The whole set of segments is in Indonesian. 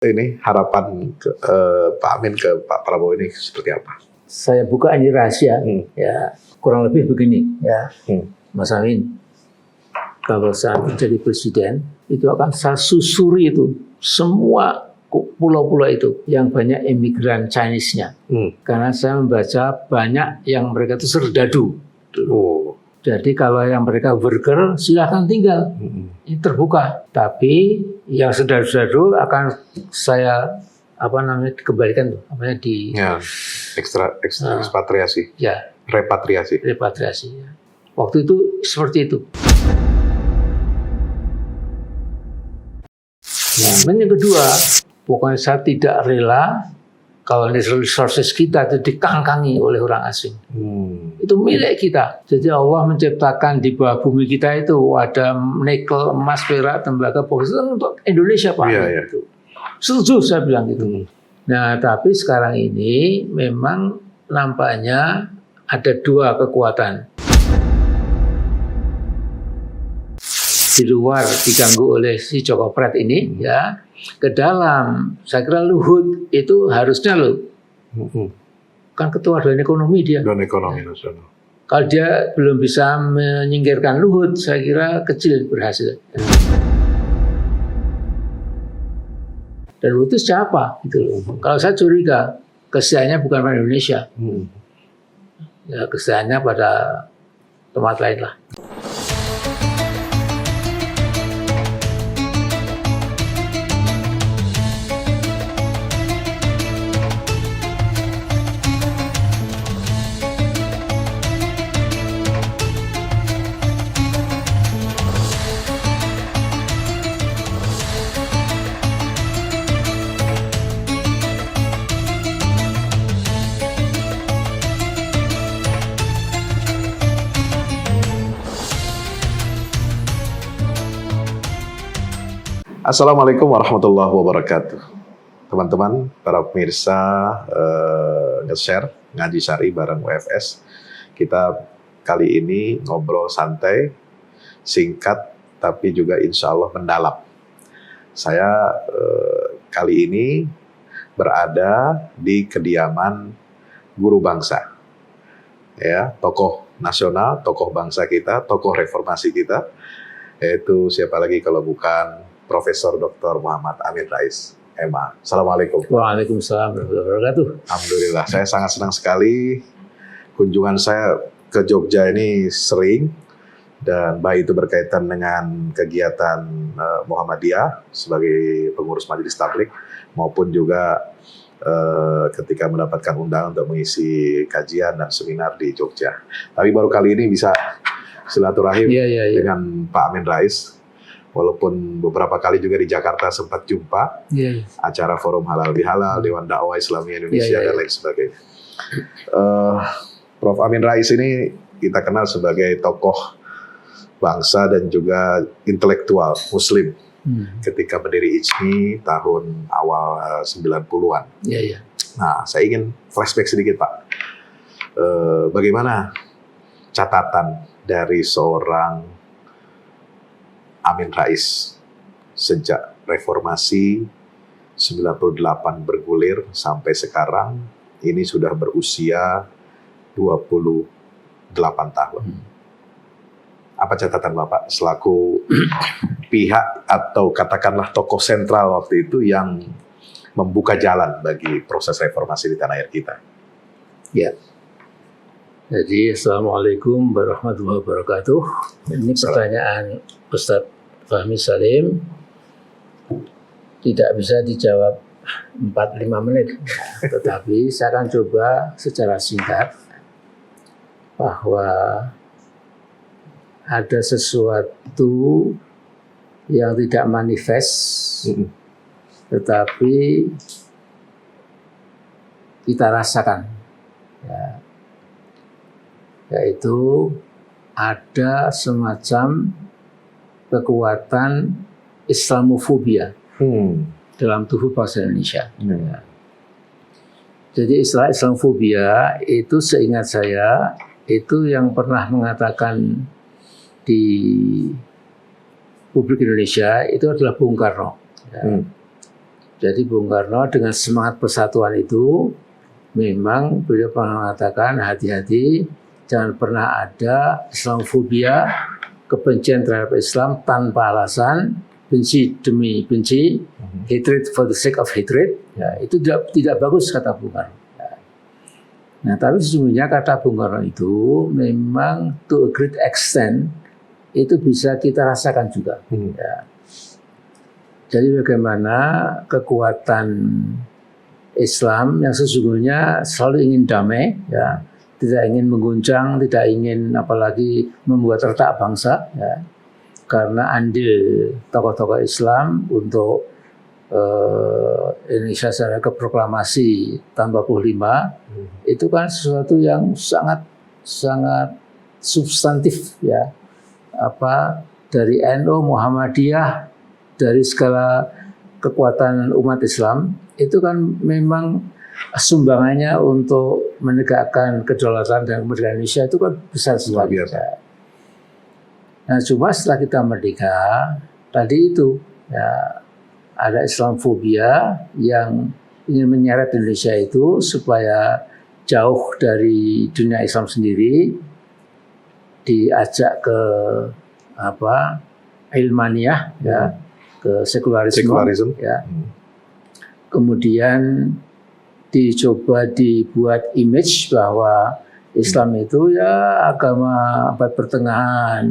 Ini harapan Pak Amin ke Pak Prabowo ini seperti apa? Saya buka ini rahasia, ya kurang lebih begini, ya, Mas Amin. Kalau saya menjadi presiden, itu akan saya susuri itu semua pulau-pulau itu yang banyak imigran Chinese-nya, karena saya membaca banyak yang mereka itu serdadu. Jadi kalau yang mereka worker silahkan tinggal, ini terbuka. Tapi yang serdadu-serdadu akan saya dikembalikan tuh, ekspatriasi, ya, repatriasi. Ya. Waktu itu seperti itu. Nah, yang kedua, pokoknya saya tidak rela kalau resources kita itu dikangkangi oleh orang asing. Itu milik kita. Jadi Allah menciptakan di bawah bumi kita itu ada nikel, emas, perak, tembaga, boksit untuk Indonesia, Pak. Iya. Setuju saya bilang gitu. Nah, tapi sekarang ini memang nampaknya ada dua kekuatan. Di luar diganggu oleh si Joko Pret ini, ya. Ke dalam, saya kira Luhut itu harusnya kan ketua Dewan Ekonomi dia. Dewan Ekonomi Nasional. Kalau dia belum bisa menyingkirkan Luhut, saya kira kecil berhasil. Dan Luhut itu siapa? Gitu. Kalau saya curiga, kesalahannya bukan pada Indonesia, ya kesalahannya pada tempat lain lah. Assalamualaikum warahmatullahi wabarakatuh. Teman-teman, para pemirsa nge-share Ngaji Syari bareng UFS. Kita kali ini ngobrol santai, singkat, tapi juga insya Allah mendalam. Saya kali ini berada di kediaman guru bangsa, ya, tokoh nasional, tokoh bangsa kita, tokoh reformasi kita, yaitu siapa lagi kalau bukan Profesor Dr. Muhammad Amin Rais, MA. Assalamualaikum. Waalaikumsalam warahmatullahi wabarakatuh. Alhamdulillah, saya sangat senang sekali. Kunjungan saya ke Jogja ini sering, dan baik itu berkaitan dengan kegiatan Muhammadiyah sebagai pengurus Majelis Tabligh, maupun juga ketika mendapatkan undangan untuk mengisi kajian dan seminar di Jogja. Tapi baru kali ini bisa silaturahim dengan Pak Amin Rais. Walaupun beberapa kali juga di Jakarta sempat jumpa, acara Forum Halal Bihalal, Dewan Dakwah Islamiyah Indonesia, dan lain sebagainya. Prof. Amin Rais ini kita kenal sebagai tokoh bangsa dan juga intelektual Muslim ketika berdiri IJMI tahun awal 90-an. Nah, saya ingin flashback sedikit, Pak. Bagaimana catatan dari seorang Amin Rais sejak reformasi 98 bergulir sampai sekarang ini sudah berusia 28 tahun. Apa catatan Bapak selaku pihak atau katakanlah tokoh sentral waktu itu yang membuka jalan bagi proses reformasi di tanah air kita? Ya. Jadi Assalamualaikum warahmatullahi wabarakatuh. Ini pertanyaan Ustadz Fahmi Salim tidak bisa dijawab 4-5 menit, tetapi saya akan coba secara singkat bahwa ada sesuatu yang tidak manifest, tetapi kita rasakan, ya, yaitu ada semacam kekuatan Islamofobia dalam tubuh bangsa Indonesia. Jadi istilah Islamofobia itu seingat saya itu yang pernah mengatakan di publik Indonesia itu adalah Bung Karno. Jadi Bung Karno dengan semangat persatuan itu memang beliau pernah mengatakan hati-hati, jangan pernah ada Islamofobia, kebencian terhadap Islam tanpa alasan, benci demi benci, hatred for the sake of hatred. Ya, itu tidak bagus kata Bung Karno. Ya. Nah, tapi sesungguhnya kata Bung Karno itu memang to a great extent itu bisa kita rasakan juga. Ya. Jadi bagaimana kekuatan Islam yang sesungguhnya selalu ingin damai, ya, tidak ingin mengguncang, tidak ingin apalagi membuat retak bangsa, ya, karena andil tokoh-tokoh Islam untuk Indonesia secara keproklamasi tahun 45 itu kan sesuatu yang sangat substantif, ya, dari NU, Muhammadiyah, dari segala kekuatan umat Islam itu kan memang sumbangannya untuk menegakkan kedaulatan dan kemerdekaan Indonesia itu kan besar sekali. Nah, cuma setelah kita merdeka tadi itu ya ada Islamofobia yang ingin menyeret Indonesia itu supaya jauh dari dunia Islam sendiri, diajak ke ilmaniyah, ya, ke sekularisme. Ya. Kemudian dicoba dibuat image bahwa Islam itu ya agama abad pertengahan,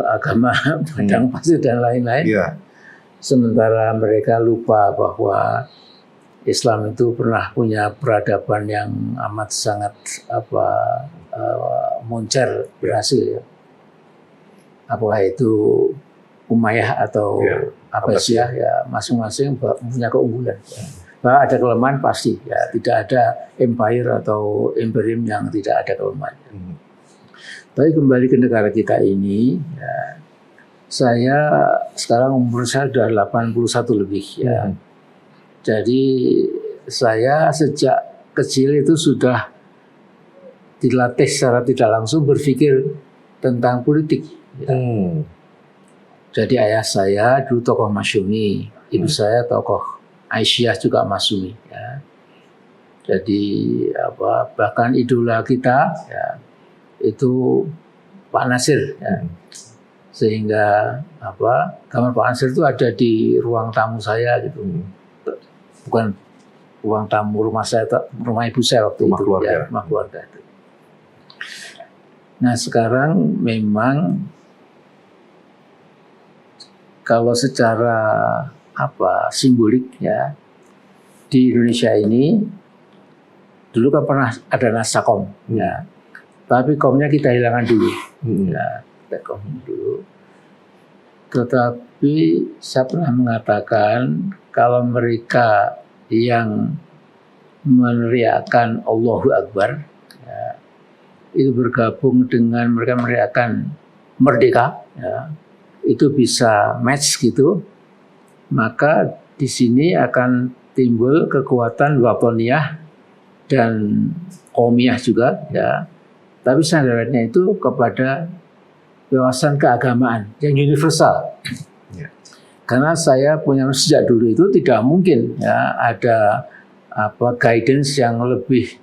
agama padang pasir dan lain-lain. Yeah. Sementara mereka lupa bahwa Islam itu pernah punya peradaban yang amat sangat moncer berhasil, ya. Apakah itu Umayyah atau Abbasiyah, ya, masing-masing punya keunggulan. Ya. Bahwa ada kelemahan pasti, ya, tidak ada empire atau imperium yang tidak ada kelemahan. Tapi kembali ke negara kita ini, ya, saya sekarang umur saya sudah 81 lebih, ya. Jadi saya sejak kecil itu sudah dilatih secara tidak langsung berpikir tentang politik. Ya. Jadi ayah saya dulu tokoh Masyumi, ibu saya tokoh Aisyah juga Masyumi. Ya. Jadi bahkan idola kita, ya, itu Pak Nasir. Ya. Sehingga gambar Pak Nasir itu ada di ruang tamu saya gitu. Bukan ruang tamu rumah saya, rumah ibu saya waktu rumah itu, keluarga. Ya, rumah keluarga itu. Nah, sekarang memang kalau secara simbolik, ya, di Indonesia ini dulu kan pernah ada Nasakom, ya, tapi komnya kita hilangkan dulu, ya, kita kom dulu. Tetapi saya pernah mengatakan kalau mereka yang meneriakkan Allahu Akbar, ya, itu bergabung dengan mereka meneriakkan merdeka, ya, itu bisa match gitu, maka di sini akan timbul kekuatan watoniyah dan qaumiyah juga, ya. Tapi sandarannya itu kepada wawasan keagamaan yang universal. Ya. Karena saya punya sejak dulu itu tidak mungkin, ya, ada guidance yang lebih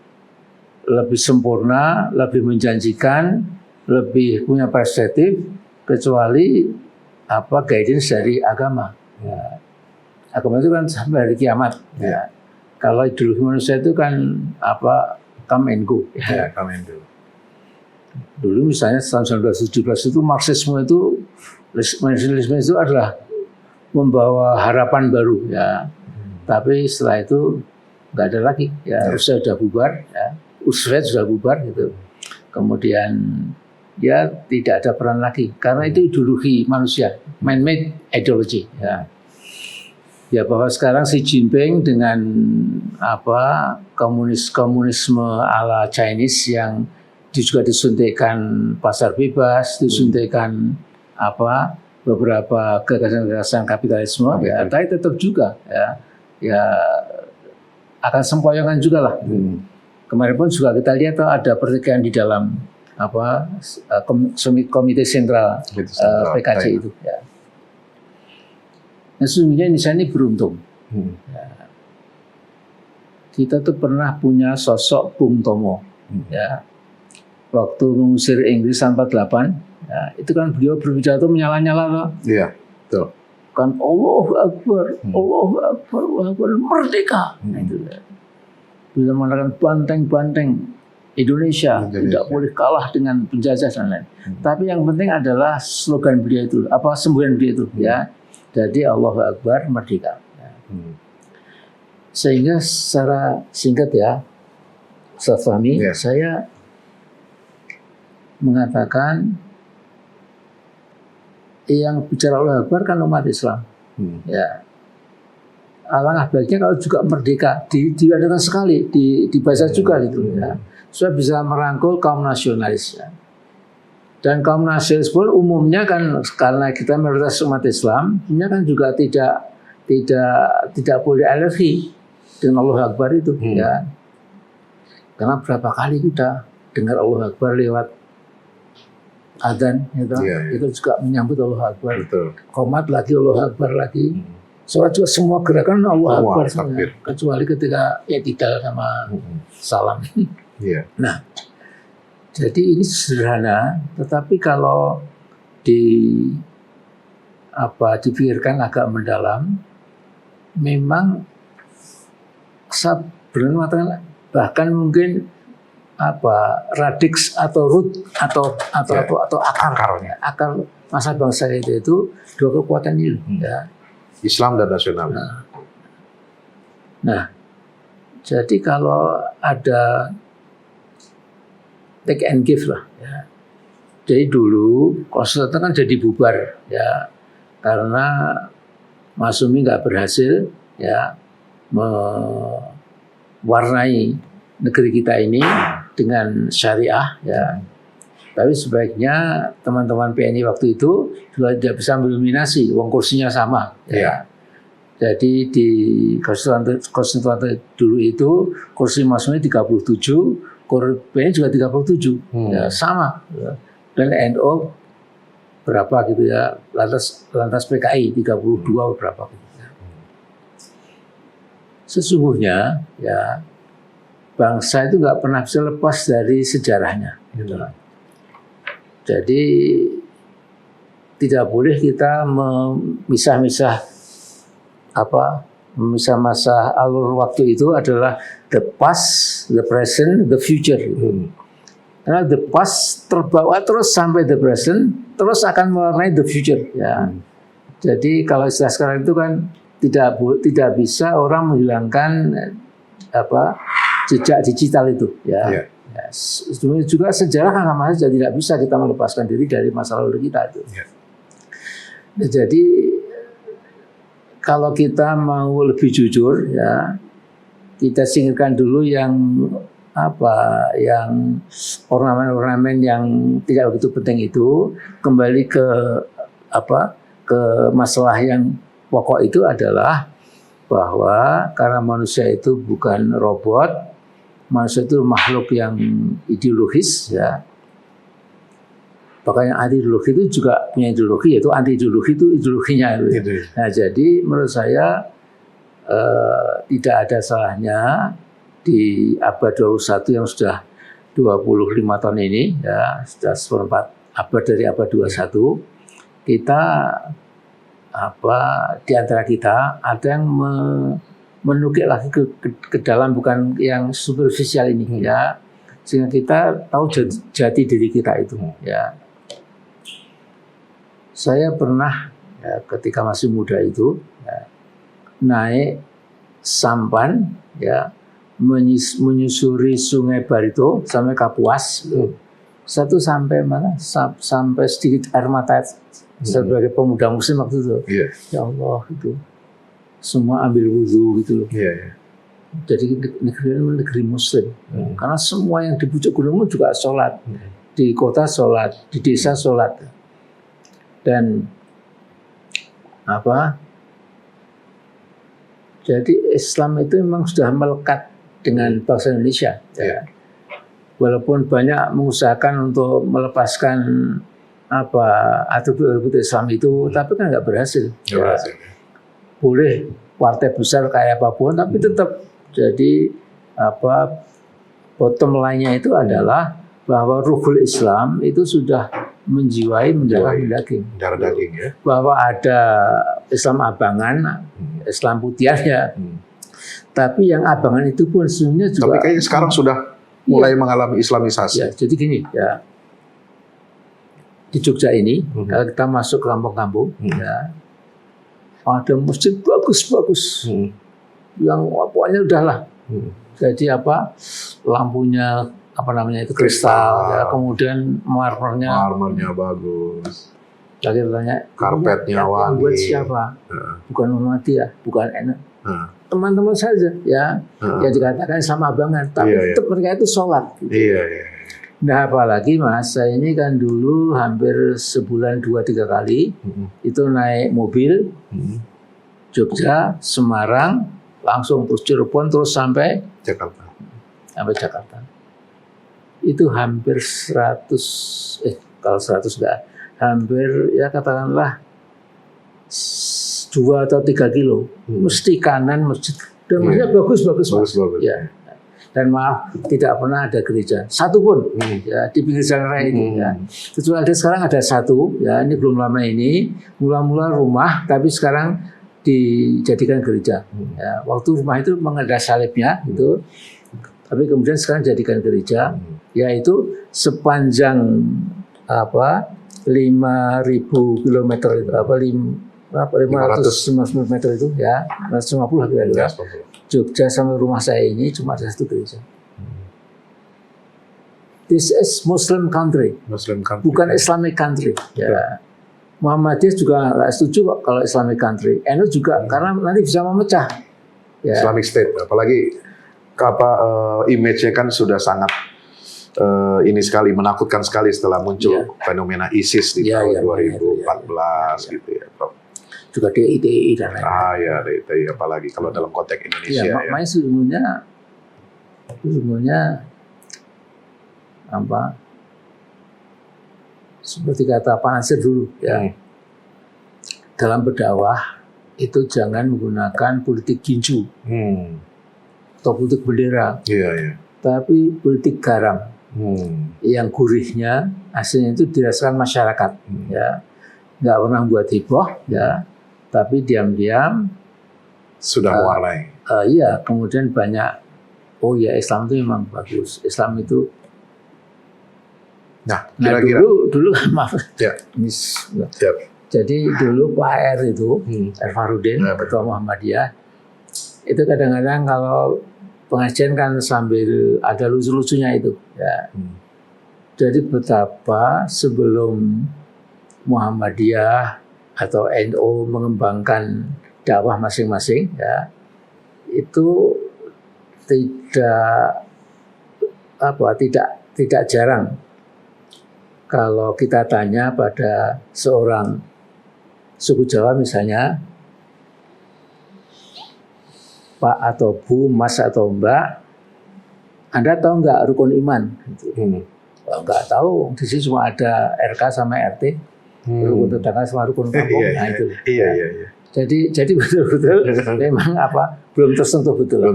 sempurna, lebih menjanjikan, lebih punya perspektif kecuali guidance dari agama. Ya. Agama itu kan sampai hari kiamat. Ya. Kalau ideologi manusia itu kan come and go. Ya, come and go. Dulu misalnya tahun 1917 itu Marxisme itu, Marxisme itu adalah membawa harapan baru, ya. Tapi setelah itu nggak ada lagi, ya. Rusia sudah bubar, ya. Soviet sudah bubar gitu. Kemudian ya tidak ada peran lagi karena itu ideologi manusia, man-made ideology, ya. Ya, bahwa sekarang Xi Jinping dengan komunisme ala Chinese yang juga disuntikkan pasar bebas, disuntikkan beberapa gagasan-gagasan kapitalisme, ya, tapi tetap juga, ya akan sempoyongan juga lah. Kemarin pun juga kita lihat ada pertikaian di dalam komite sentral PKC itu. Ya. Nah, sesungguhnya Indonesia ini beruntung, Kita tuh pernah punya sosok Bung Tomo, ya. Waktu mengusir Inggris tahun 48, ya, itu kan beliau berbicara tuh menyala-nyala, loh. Iya, betul. Kan Allahu Akbar, Allahu Akbar, Allahu Akbar, merdeka. Itu. Beliau mengatakan banteng-banteng Indonesia tidak boleh kalah dengan penjajah dan lain. Tapi yang penting adalah slogan beliau itu, apa semboyan beliau itu, ya. Jadi Allahu Akbar, merdeka. Ya. Sehingga secara singkat ya, Ustaz Fahmi, saya mengatakan yang bicara Allahu Akbar kan umat Islam. Ya. Alangkah baiknya kalau juga merdeka diadakan sekali, dibaca juga gitu ya. Supaya bisa merangkul kaum nasionalis ya. Dan kaum nasionalis pun umumnya kan karena kita mayoritas umat Islam, ini kan juga tidak boleh alergi dengan Allahu Akbar itu ya. Karena berapa kali kita dengar Allahu Akbar lewat adzan gitu. Itu juga menyambut Allahu Akbar. Qomat lagi Allahu Akbar lagi. Soalnya juga semua gerakan Allahu Akbar kecuali ketika i'tidal sama salam. Nah, jadi ini sederhana, tetapi kalau dipikirkan agak mendalam, memang saya berani mengatakan bahkan mungkin radix atau root atau akarnya, akar masa bangsa itu dua kekuatan ini, ya. Islam dan nasional. Nah, jadi kalau ada take and give lah, ya. Jadi dulu Konsultan kan jadi bubar, ya, karena Masyumi nggak berhasil, ya, mewarnai negeri kita ini dengan syariah, ya. Tapi sebaiknya teman-teman PNI waktu itu juga tidak bisa mendominasi, uang kursinya sama, ya. Jadi di Konstituante dulu itu kursi Masyumi 37, PNI juga 37, ya, sama. Ya. Dan NO berapa gitu ya, lantas PKI 32 berapa gitu. Ya. Sesungguhnya ya bangsa itu nggak pernah bisa lepas dari sejarahnya. Gitu. Jadi tidak boleh kita memisah-misah memisah masa alur waktu itu adalah the past, the present, the future. Karena the past terbawa terus sampai the present, terus akan mewarnai the future. Ya. Jadi kalau istilah sekarang itu kan tidak bisa orang menghilangkan jejak digital itu. Ya. Ya, juga sejarah kan sama saja, tidak bisa kita melepaskan diri dari masa lalu kita itu. Nah, jadi kalau kita mau lebih jujur, ya kita singkirkan dulu yang yang ornamen-ornamen yang tidak begitu penting itu, kembali ke masalah yang pokok itu adalah bahwa karena manusia itu bukan robot. Manusia itu makhluk yang ideologis, ya. Bahkan yang anti ideologi itu juga punya ideologi, yaitu anti ideologi itu ideologinya. Gitu. Nah, jadi menurut saya tidak ada salahnya di abad 21 yang sudah 25 tahun ini, ya, sudah seperempat abad dari abad 21, kita di antara kita ada yang menukik lagi ke dalam, bukan yang superficial ini, ya, sehingga kita tahu jati diri kita itu, ya. Saya pernah, ya, ketika masih muda itu, ya, naik sampan, ya, menyusuri Sungai Barito sampai Kapuas, satu sampai mana? Sampai sedikit air mata sebagai pemuda muslim waktu itu. Ya Allah, itu semua ambil wudhu gitu loh. Jadi negeri muslim. Karena semua yang di pucuk gunung juga sholat. Di kota sholat, di desa sholat. Dan jadi Islam itu memang sudah melekat dengan bangsa Indonesia. Ya. Walaupun banyak mengusahakan untuk melepaskan atribut Islam itu, tapi kan nggak berhasil. Ya. Boleh partai besar kayak apapun, tapi tetap jadi apa bottom line-nya itu adalah bahwa ruhul Islam itu sudah menjiwai mendarah daging. Darah daging ya. Bahwa ada Islam abangan, Islam putihan ya. Tapi yang abangan itu pun sebenarnya juga. Tapi kayaknya sekarang sudah mulai mengalami Islamisasi. Ya, jadi gini ya. Di Jogja ini, kalau kita masuk ke kampung-kampung, ya, ada masjid bagus-bagus, yang pokoknya udahlah. Jadi apa, lampunya apa namanya itu kristal, ya, kemudian marmernya bagus. Lagi tanya, karpetnya wangi. Yang buat siapa? Bukan Muhammadiyah, bukan NU. Teman-teman saja, ya, yang dikatakan sama abangan, tapi tetap mereka itu sholat. Gitu. Iya. Nah apalagi Mas, saya ini kan dulu hampir sebulan 2-3 kali itu naik mobil Jogja, Semarang, langsung terus Cirebon terus sampai Jakarta. Itu hampir 100, kalau 100 enggak, hampir ya katakanlah 2 atau 3 kilo, mesti kanan masjid dan masjidnya bagus. Ya. Dan maaf, tidak pernah ada gereja satu pun ya, di pinggir jalan raya itu ya. Kecuali ada sekarang ada satu ya, ini belum lama ini mula-mula rumah tapi sekarang dijadikan gereja. Ya, waktu rumah itu mengenai salibnya itu, tapi kemudian sekarang jadikan gereja, yaitu sepanjang apa 5.000 kilometer itu apa 550 meter itu ya 150 kira-kira. Jogja sama rumah saya ini cuma ada satu gereja. This is Muslim country, bukan Islamic country. Ya. Muhammadiyah juga nggak setuju kok kalau Islamic country. NU juga karena nanti bisa memecah. Ya. Islamic State, apalagi image-nya kan sudah sangat ini sekali menakutkan sekali setelah muncul fenomena ISIS di tahun 2014 gitu ya, Prof. Juga DITI dan lain-lain. Ya DITI apalagi kalau dalam konteks Indonesia ya. Makanya sebenarnya apa seperti kata Pak Nasir dulu ya, dalam berdakwah itu jangan menggunakan politik ginju atau politik bendera, tapi politik garam yang gurihnya hasilnya itu dirasakan masyarakat ya, nggak pernah buat heboh ya. Tapi diam-diam sudah mewarnai. Iya, kemudian banyak. Oh ya, Islam itu memang bagus. Islam itu. Nah kira-kira. Dulu maaf. Ya. Jadi dulu Pak R itu, R Farudin, Ketua Muhammadiyah, itu kadang-kadang kalau pengajian kan sambil ada lucu-lucunya itu. Ya. Jadi betapa sebelum Muhammadiyah atau NU mengembangkan dakwah masing-masing ya, itu tidak jarang kalau kita tanya pada seorang suku Jawa misalnya, Pak atau Bu, Mas atau Mbak, Anda tahu nggak rukun iman? Nggak tahu, di sini cuma ada RK sama RT. Rukun tetangga sama rukun kampung, nah itu. Iya. Jadi betul-betul memang belum tersentuh betul.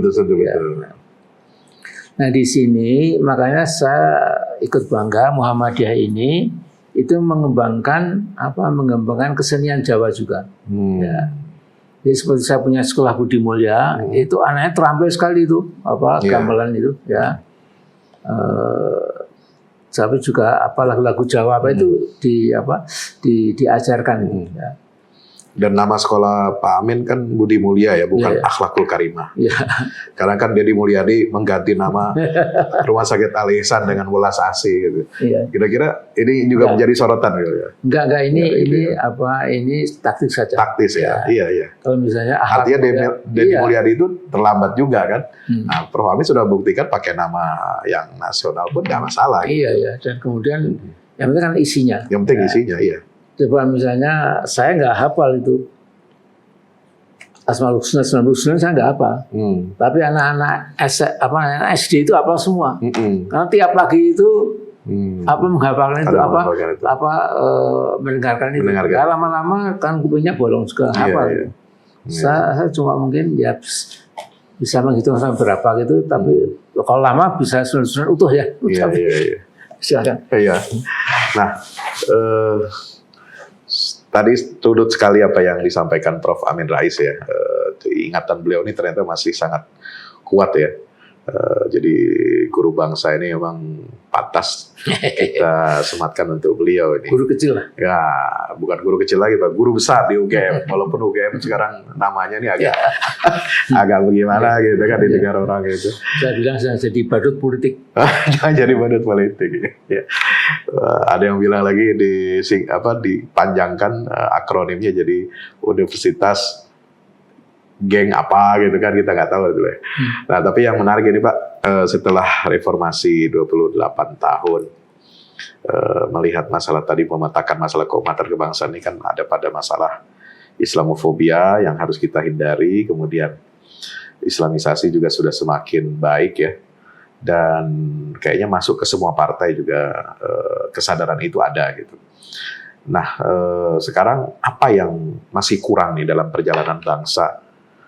Nah di sini makanya saya ikut bangga Muhammadiyah ini itu mengembangkan kesenian Jawa juga. Ya. Jadi seperti saya punya sekolah Budi Mulya, itu anaknya terampil sekali itu gamelan itu ya. Tapi juga lagu-lagu Jawa itu diajarkan ya. Dan nama sekolah Pak Amin kan Budi Mulya ya, bukan Akhlakul Karimah. Karena kan Deddy Mulyadi mengganti nama Rumah Sakit Al Ihsan dengan Welas Asih gitu. Kira-kira ini juga menjadi sorotan gitu ya. Enggak ini taktik saja. Taktis ya. Iya. Kalau misalnya artinya Deddy Mulyadi itu terlambat juga kan. Nah, Prof Amin sudah buktikan pakai nama yang nasional pun nggak masalah. Iya. Dan kemudian yang penting kan isinya. Yang penting isinya, iya. Coba misalnya saya nggak hafal itu Asmaul Husna saya nggak hafal, tapi anak-anak SD itu hafal semua. Karena tiap pagi itu menghafalkan itu mendengarkan itu. Lama-lama kan kupingnya bolong juga hafal. Saya cuma mungkin ya bisa menghitung sampai berapa gitu, tapi kalau lama bisa susun utuh ya. Iya. Silakan. Iya. Nah, tadi turut sekali apa yang disampaikan Prof. Amin Rais ya. Ingatan beliau ini ternyata masih sangat kuat ya. Jadi guru bangsa ini memang pantas kita sematkan untuk beliau ini. Guru kecil lah. Ya, bukan guru kecil lagi Pak, guru besar di UGM. Walaupun UGM sekarang namanya ini agak agak bagaimana gitu kan di negara orang gitu. Saya bilang saya jadi badut politik. Jangan jadi badut politik. Ya. Ada yang bilang lagi dipanjangkan akronimnya jadi Universitas geng apa gitu kan, kita nggak tahu gitu ya. Nah, tapi yang menarik ini Pak, setelah reformasi 28 tahun, melihat masalah tadi, memetakan masalah keumatan kebangsaan ini kan ada pada masalah Islamofobia yang harus kita hindari, kemudian Islamisasi juga sudah semakin baik ya, dan kayaknya masuk ke semua partai juga kesadaran itu ada gitu. Nah, sekarang apa yang masih kurang nih dalam perjalanan bangsa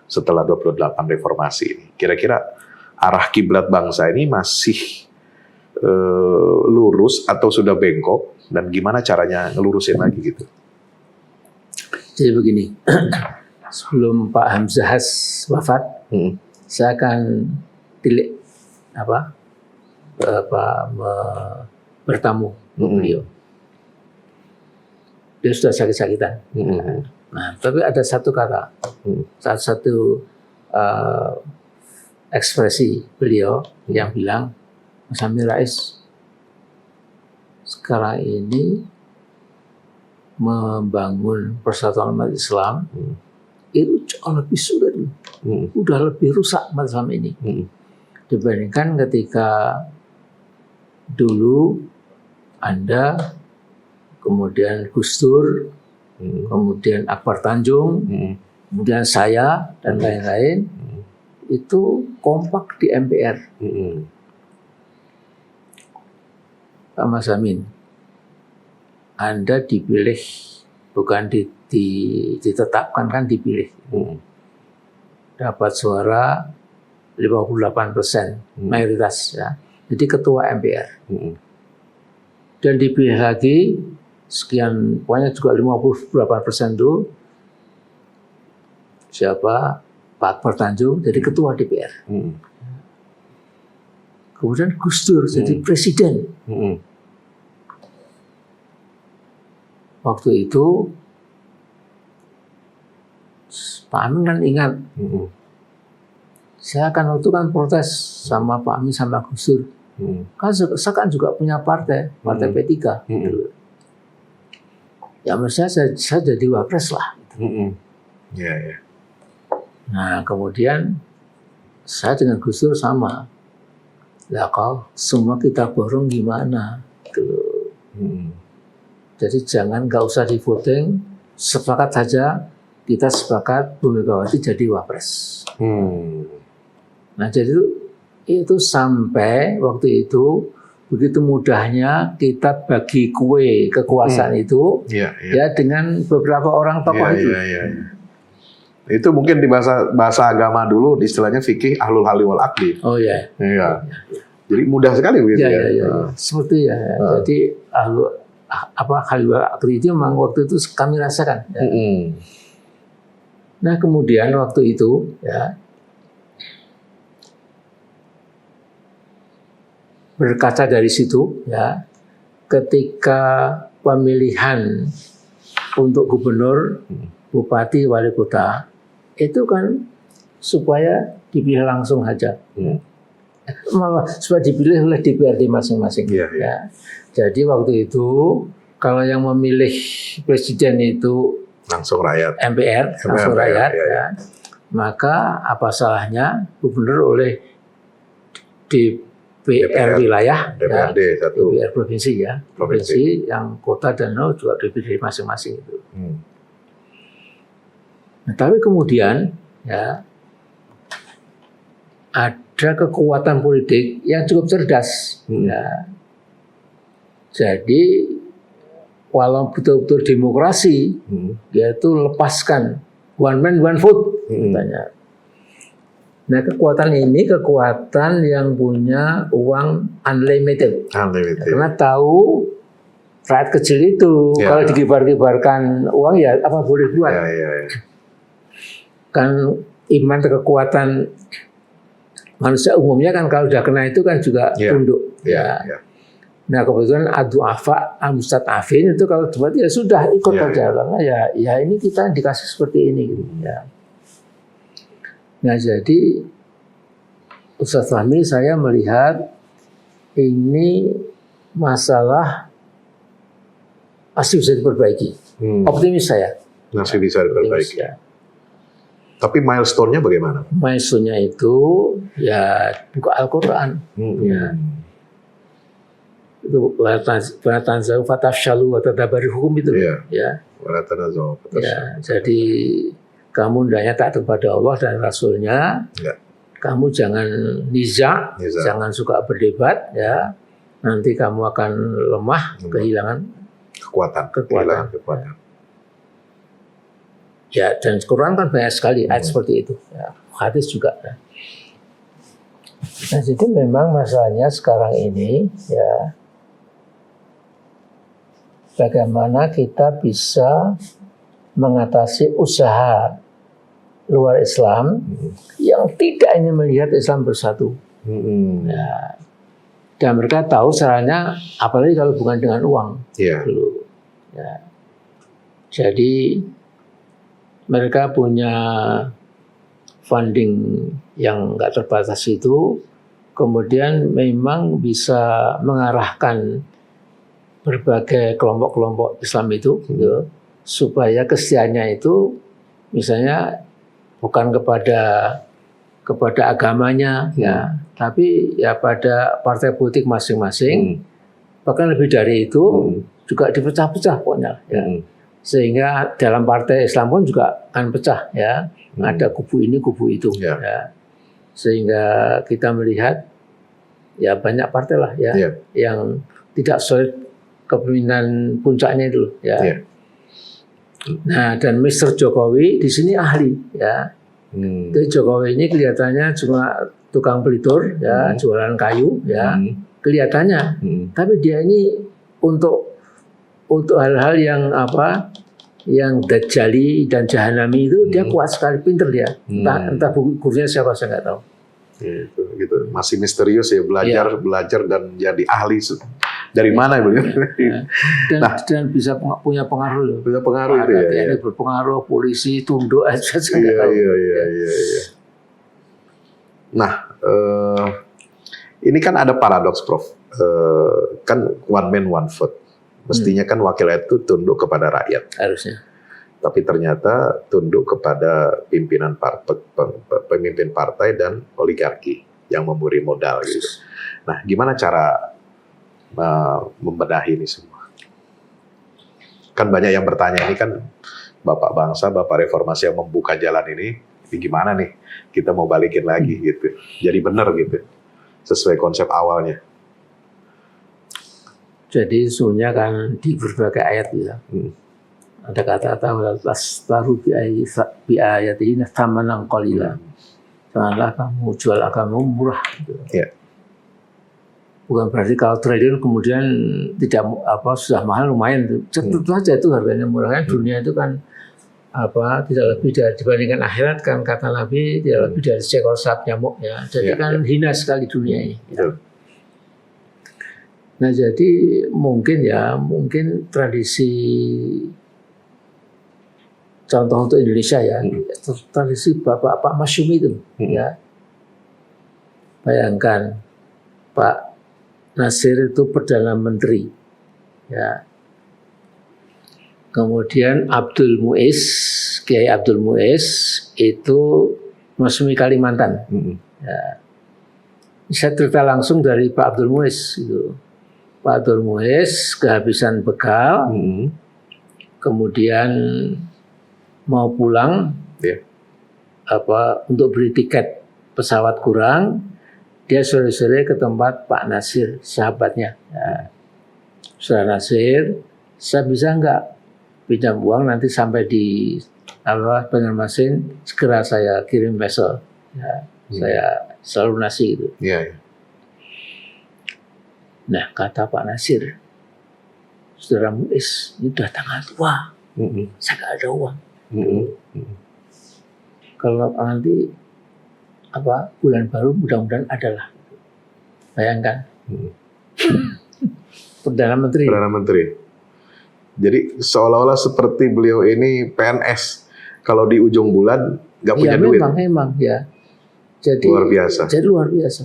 setelah 28 reformasi ini? Kira-kira arah kiblat bangsa ini masih lurus atau sudah bengkok, dan gimana caranya ngelurusin lagi gitu? Jadi begini, sebelum Pak Hamzahas wafat, saya akan bertamu beliau. Dia sudah sakit-sakitan. Nah, tapi ada satu kata, satu ekspresi beliau yang bilang, Mas Amin Rais, sekarang ini membangun persatuan umat Islam itu jauh lebih sulit, udah lebih rusak umat Islam ini dibandingkan ketika dulu Anda, kemudian Gus Dur, kemudian Akbar Tanjung, kemudian saya dan lain-lain itu kompak di MPR. Pak Mas Amin, Anda dipilih, bukan ditetapkan, kan dipilih. Dapat suara 58% mayoritas ya. Jadi ketua MPR. Dan dipilih lagi sekian, pokoknya juga 50 berapa persen itu siapa, Pak Akbar Tanjung jadi ketua DPR. Kemudian Gus Dur jadi presiden. Waktu itu Pak Amin kan ingat, saya kan waktu kan protes sama Pak Amin sama Gus Dur. Kan saya kan juga punya partai P3. Ya menurut saya jadi wapres lah. Nah kemudian saya dengan Gus Dur sama. Lah kalau semua kita borong gimana? Jadi nggak usah di voting, sepakat saja, kita sepakat Bu Megawati jadi wapres. Nah jadi itu sampai waktu itu begitu mudahnya kita bagi kue kekuasaan itu ya dengan beberapa orang tokoh itu. Itu mungkin di bahasa agama dulu istilahnya fikih ahlul halli wal aqdi. Oh iya. Iya. Jadi mudah sekali begitu ya. Seperti ya. Jadi halul wal aqdi itu memang waktu itu kami rasakan. Ya. Nah kemudian waktu itu ya, berkaca dari situ ya, ketika pemilihan untuk gubernur, bupati, wali kota itu kan supaya dipilih langsung saja, supaya dipilih oleh DPRD masing-masing. Ya. Jadi waktu itu kalau yang memilih presiden itu langsung rakyat, MPR langsung rakyat, ya. Maka apa salahnya gubernur oleh DPR wilayah, DPRD ya, satu, DPR provinsi ya, provinsi yang kota dan juga dipilih masing-masing itu. Nah, tapi kemudian ya ada kekuatan politik yang cukup cerdas. Ya. Jadi walau betul-betul demokrasi, yaitu lepaskan one man one vote katanya. Nah, kekuatan ini kekuatan yang punya uang unlimited. Karena tahu rakyat kecil itu kalau dikibar-kibarkan uang ya apa boleh buat. Kan iman kekuatan manusia umumnya kan kalau udah kena itu kan juga tunduk. Nah, kebetulan ad-du'afa al-mustad'afin itu kalau buat ya sudah ikut aja karena ya ini kita dikasih seperti ini gitu ya. Nah, jadi Ustaz Fahmi, saya melihat ini masalah pasti bisa diperbaiki. Optimis saya. Masih bisa diperbaiki. Ya. Tapi milestone-nya bagaimana? Milestone-nya itu ya buka Al-Quran. Ya. Itu walatanzahu fatafshalu watadabari hukum itu. Ya. Walatanzahu fatafshalu. Ya, jadi kamu hendaknya taat kepada Allah dan Rasul-Nya. Kamu jangan niza, jangan suka berdebat, ya. Nanti kamu akan lemah, kehilangan kekuatan. Ya, dan Quran kan banyak sekali ayat seperti itu. Ya, hadis juga. Ya. Nah, jadi memang masalahnya sekarang ini, ya, bagaimana kita bisa mengatasi usaha luar Islam yang tidak ingin melihat Islam bersatu. Ya. Dan mereka tahu caranya, apalagi kalau bukan dengan uang. Ya. Jadi mereka punya funding yang nggak terbatas itu, kemudian memang bisa mengarahkan berbagai kelompok-kelompok Islam itu, gitu, supaya kesetiaannya itu misalnya bukan kepada agamanya, ya, tapi ya pada partai politik masing-masing, bahkan lebih dari itu juga dipecah-pecah pokoknya, ya. Sehingga dalam partai Islam pun juga akan pecah, ya, ada kubu ini, kubu itu, ya. Sehingga kita melihat ya banyak partai lah, ya, yang tidak solid kepemimpinan puncaknya itu, ya. Nah, dan Mr. Jokowi di sini ahli, ya. Jadi Jokowi ini kelihatannya cuma tukang pelitur, ya, jualan kayu, ya, kelihatannya. Tapi dia ini untuk hal-hal yang apa, yang dajjali dan jahanami itu dia kuat sekali, pinter dia. Entah gurunya siapa saya nggak tahu. Gitu. Masih misterius ya, belajar dan jadi ahli. Dari mana beliau? Dan bisa punya pengaruh loh. Punya pengaruh itu ya. Ini berpengaruh, polisi tunduk aja saya nggak tahu. Iya. Nah, ini kan ada paradoks, Prof. Kan one man one vote. Mestinya kan wakil rakyat itu tunduk kepada rakyat. Harusnya. Tapi ternyata tunduk kepada pemimpin partai dan oligarki yang memberi modal gitu. Nah, gimana cara membenahi ini semua? Kan banyak yang bertanya, ini kan Bapak Bangsa, Bapak Reformasi yang membuka jalan ini gimana nih kita mau balikin lagi gitu. Jadi benar gitu, sesuai konsep awalnya. Jadi sebenarnya kan di berbagai ayat ya. Ada kata-kata taru bi ayat ini thamanan qalila. Janganlah kamu jual agamamu murah gitu. Bukan berarti kalau trading kemudian tidak sudah mahal, lumayan. Tentu saja itu harganya murah, kan dunia itu kan tidak lebih dari dibandingkan akhirat kan kata Nabi tidak lebih dari seekor sarap nyamuk, ya. Jadi kan hina sekali dunia ini. Ya. Nah, jadi mungkin tradisi, contoh untuk Indonesia ya, tradisi Pak Masyumi itu, ya. Bayangkan Pak Nasir itu Perdana Menteri, ya. Kemudian Kiai Abdul Muiz itu Masyumi Kalimantan. Ya. Saya cerita langsung dari Pak Abdul Muiz itu. Pak Abdul Muiz kehabisan bekal, kemudian mau pulang, untuk beli tiket pesawat kurang. Dia sore-sore ke tempat Pak Nasir, sahabatnya. Ya. Saudara Nasir, saya bisa nggak pinjam uang nanti sampai di Banjarmasin segera saya kirim wesel. Ya, saya selalu nasi itu. Iya. Nah, kata Pak Nasir, Saudara Muiz, ini udah tanggal tua, saya nggak ada uang. Kalau nanti bulan baru mudah-mudahan adalah. Bayangkan. Perdana Menteri. Jadi seolah-olah seperti beliau ini PNS. Kalau di ujung bulan nggak punya duit. Memang ya. Jadi luar biasa. Jadi luar biasa.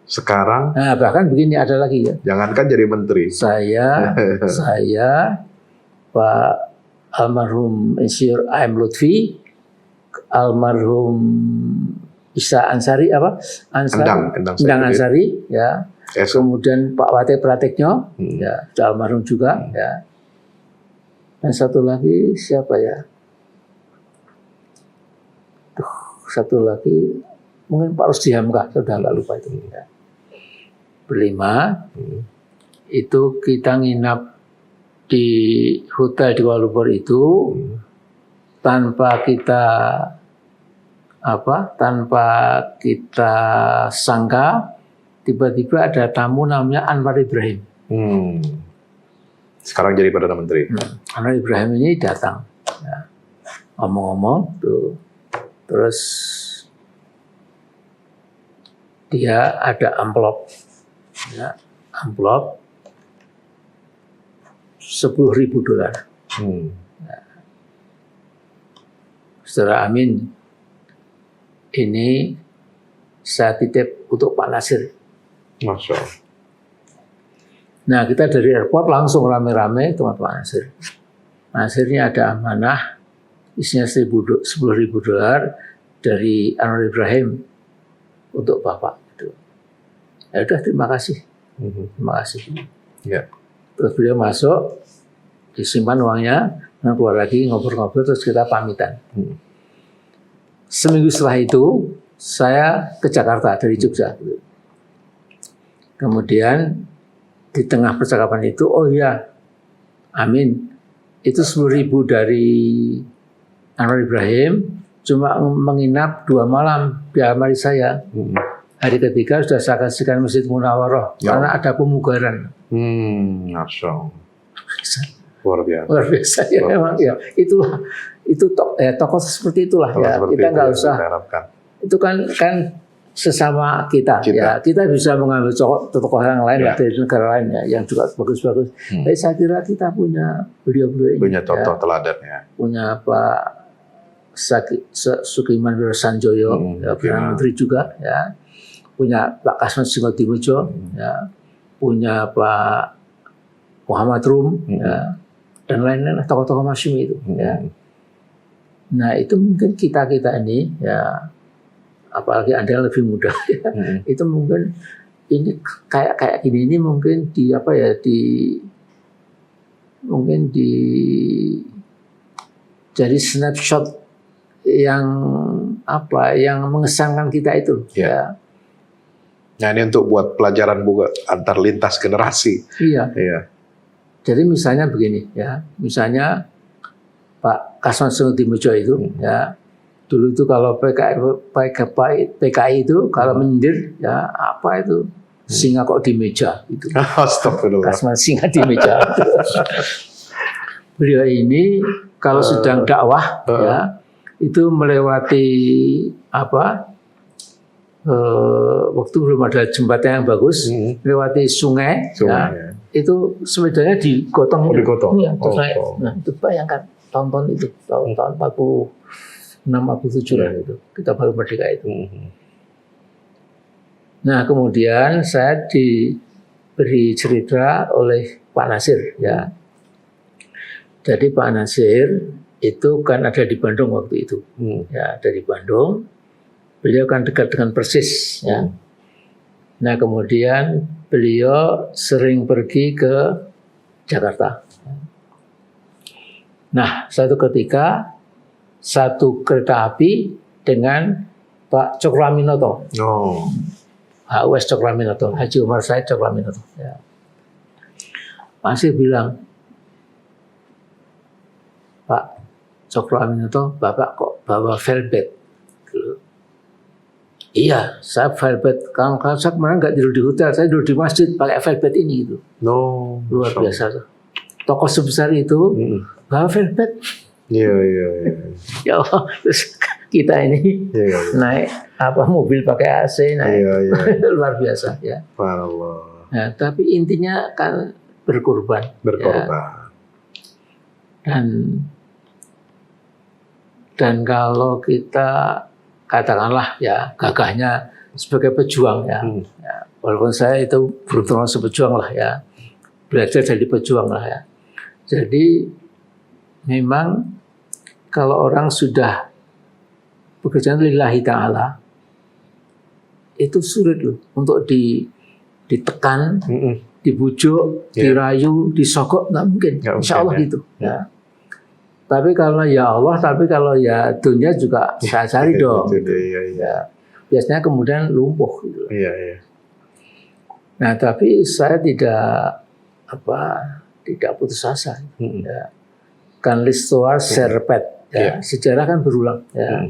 Sekarang. Nah, bahkan begini ada lagi ya. Jangankan jadi menteri. Saya Pak almarhum Insinyur A.M. Lutfi, almarhum Isa Ansari Endang Ansari ya. Kemudian Pak Wate Pratekno ya, sudah almarhum juga ya. Dan satu lagi siapa ya? Satu lagi mungkin Pak Rusdi Hamka, sudah nggak lupa itu ya. Berlima itu kita nginap di hotel di Kuala Lumpur itu tanpa kita sangka tiba-tiba ada tamu namanya Anwar Ibrahim. Sekarang jadi Perdana Menteri. Anwar Ibrahim ini datang, ya. Ngomong-ngomong tuh, terus dia ada amplop, ya, amplop $10.000. Ya. Saudara Amin, ini saya titip untuk Pak Nasir. Masya Allah. Nah, kita dari airport langsung rame-rame ke Pak Nasir. Nasirnya ada amanah, isinya $10.000 dari Anwar Ibrahim untuk Bapak. Gitu. Ya udah, terima kasih. Terima kasih. Ya. Terus beliau masuk, disimpan uangnya, dan keluar lagi ngobrol-ngobrol, terus kita pamitan. Seminggu setelah itu, saya ke Jakarta dari Jogja. Kemudian di tengah percakapan itu, oh iya, Amin, itu 10.000 dari Anwar Ibrahim cuma menginap 2 malam di almari saya. Hari ketiga sudah saya kasihkan Masjid Munawarah karena ada pemugaran. Masya Allah. Luar biasa. Luar biasa ya, memang ya. Itulah tokoh seperti itulah ya. Kita nggak usah. Itu kan sesama kita. Ya. Kita bisa mengambil tokoh yang lain dari negara lain ya, yang juga bagus-bagus. Tapi saya kira kita punya beliau-beliau ini. Punya contoh teladan ya. Punya Pak Sukiman Sanjoyo, ya, Perdana Menteri juga ya. Punya Pak Kasman Singodimejo, ya. Punya Pak Muhammad Rum, ya. Dan lain-lain tokoh-tokoh Masyumi itu. Ya. Nah itu mungkin kita ini ya, apalagi Anda yang lebih muda ya, itu mungkin ini kayak gini ini mungkin jadi snapshot yang mengesankan kita itu. Ya. Nah ini untuk buat pelajaran buat antar lintas generasi. Iya. Jadi misalnya begini ya, misalnya Pak Kasman Singodimejo itu ya, dulu itu kalau PKI itu kalau menyindir ya apa itu singa kok di meja itu. Astagfirullah. Kasman singa di meja. Beliau ini kalau sedang dakwah ya itu melewati waktu belum ada jembatan yang bagus, melewati sungai ya. Itu sepedanya digotong. Ya, nah itu bayangkan tahun-tahun itu, tahun 46, 47 lah itu. Kita baru merdeka itu. Nah kemudian saya diberi cerita oleh Pak Nasir ya. Jadi Pak Nasir itu kan ada di Bandung waktu itu. Ya, ada di Bandung. Beliau kan dekat dengan Persis ya. Nah kemudian beliau sering pergi ke Jakarta. Nah satu ketika satu kereta api dengan Pak Cokroaminoto. HUS Cokroaminoto, Haji Umar Said Cokroaminoto. Ya. Masih bilang, Pak Cokro Aminoto, Bapak kok bawa velvet? Gitu. Iya, saya velvet. Kalau saya kemarin nggak tidur di hotel, saya tidur di masjid pakai velvet ini gitu. No, Luar biasa tuh. Tokoh sebesar itu bawa velvet. Iya. Ya Allah, terus kita ini naik mobil pakai AC, naik luar biasa ya. Subhanallah. Nah, tapi intinya kan berkorban. Ya. Dan kalau kita katakanlah ya gagahnya sebagai pejuang ya, walaupun saya itu belum sepejuang lah ya, belajar jadi pejuang lah ya. Jadi memang kalau orang sudah bekerja lillahi ta'ala, itu sulit loh untuk ditekan, dibujuk, dirayu, disogok, nggak mungkin. Insya Allah gitu. Ya. Tapi kalau ya Allah, tapi kalau ya dunia juga saya cari dong. Ya. Biasanya kemudian lumpuh. Gitu. Nah, tapi saya tidak putus asa. Ya. Kan listuar serpet. Ya, sejarah kan berulang. Ya.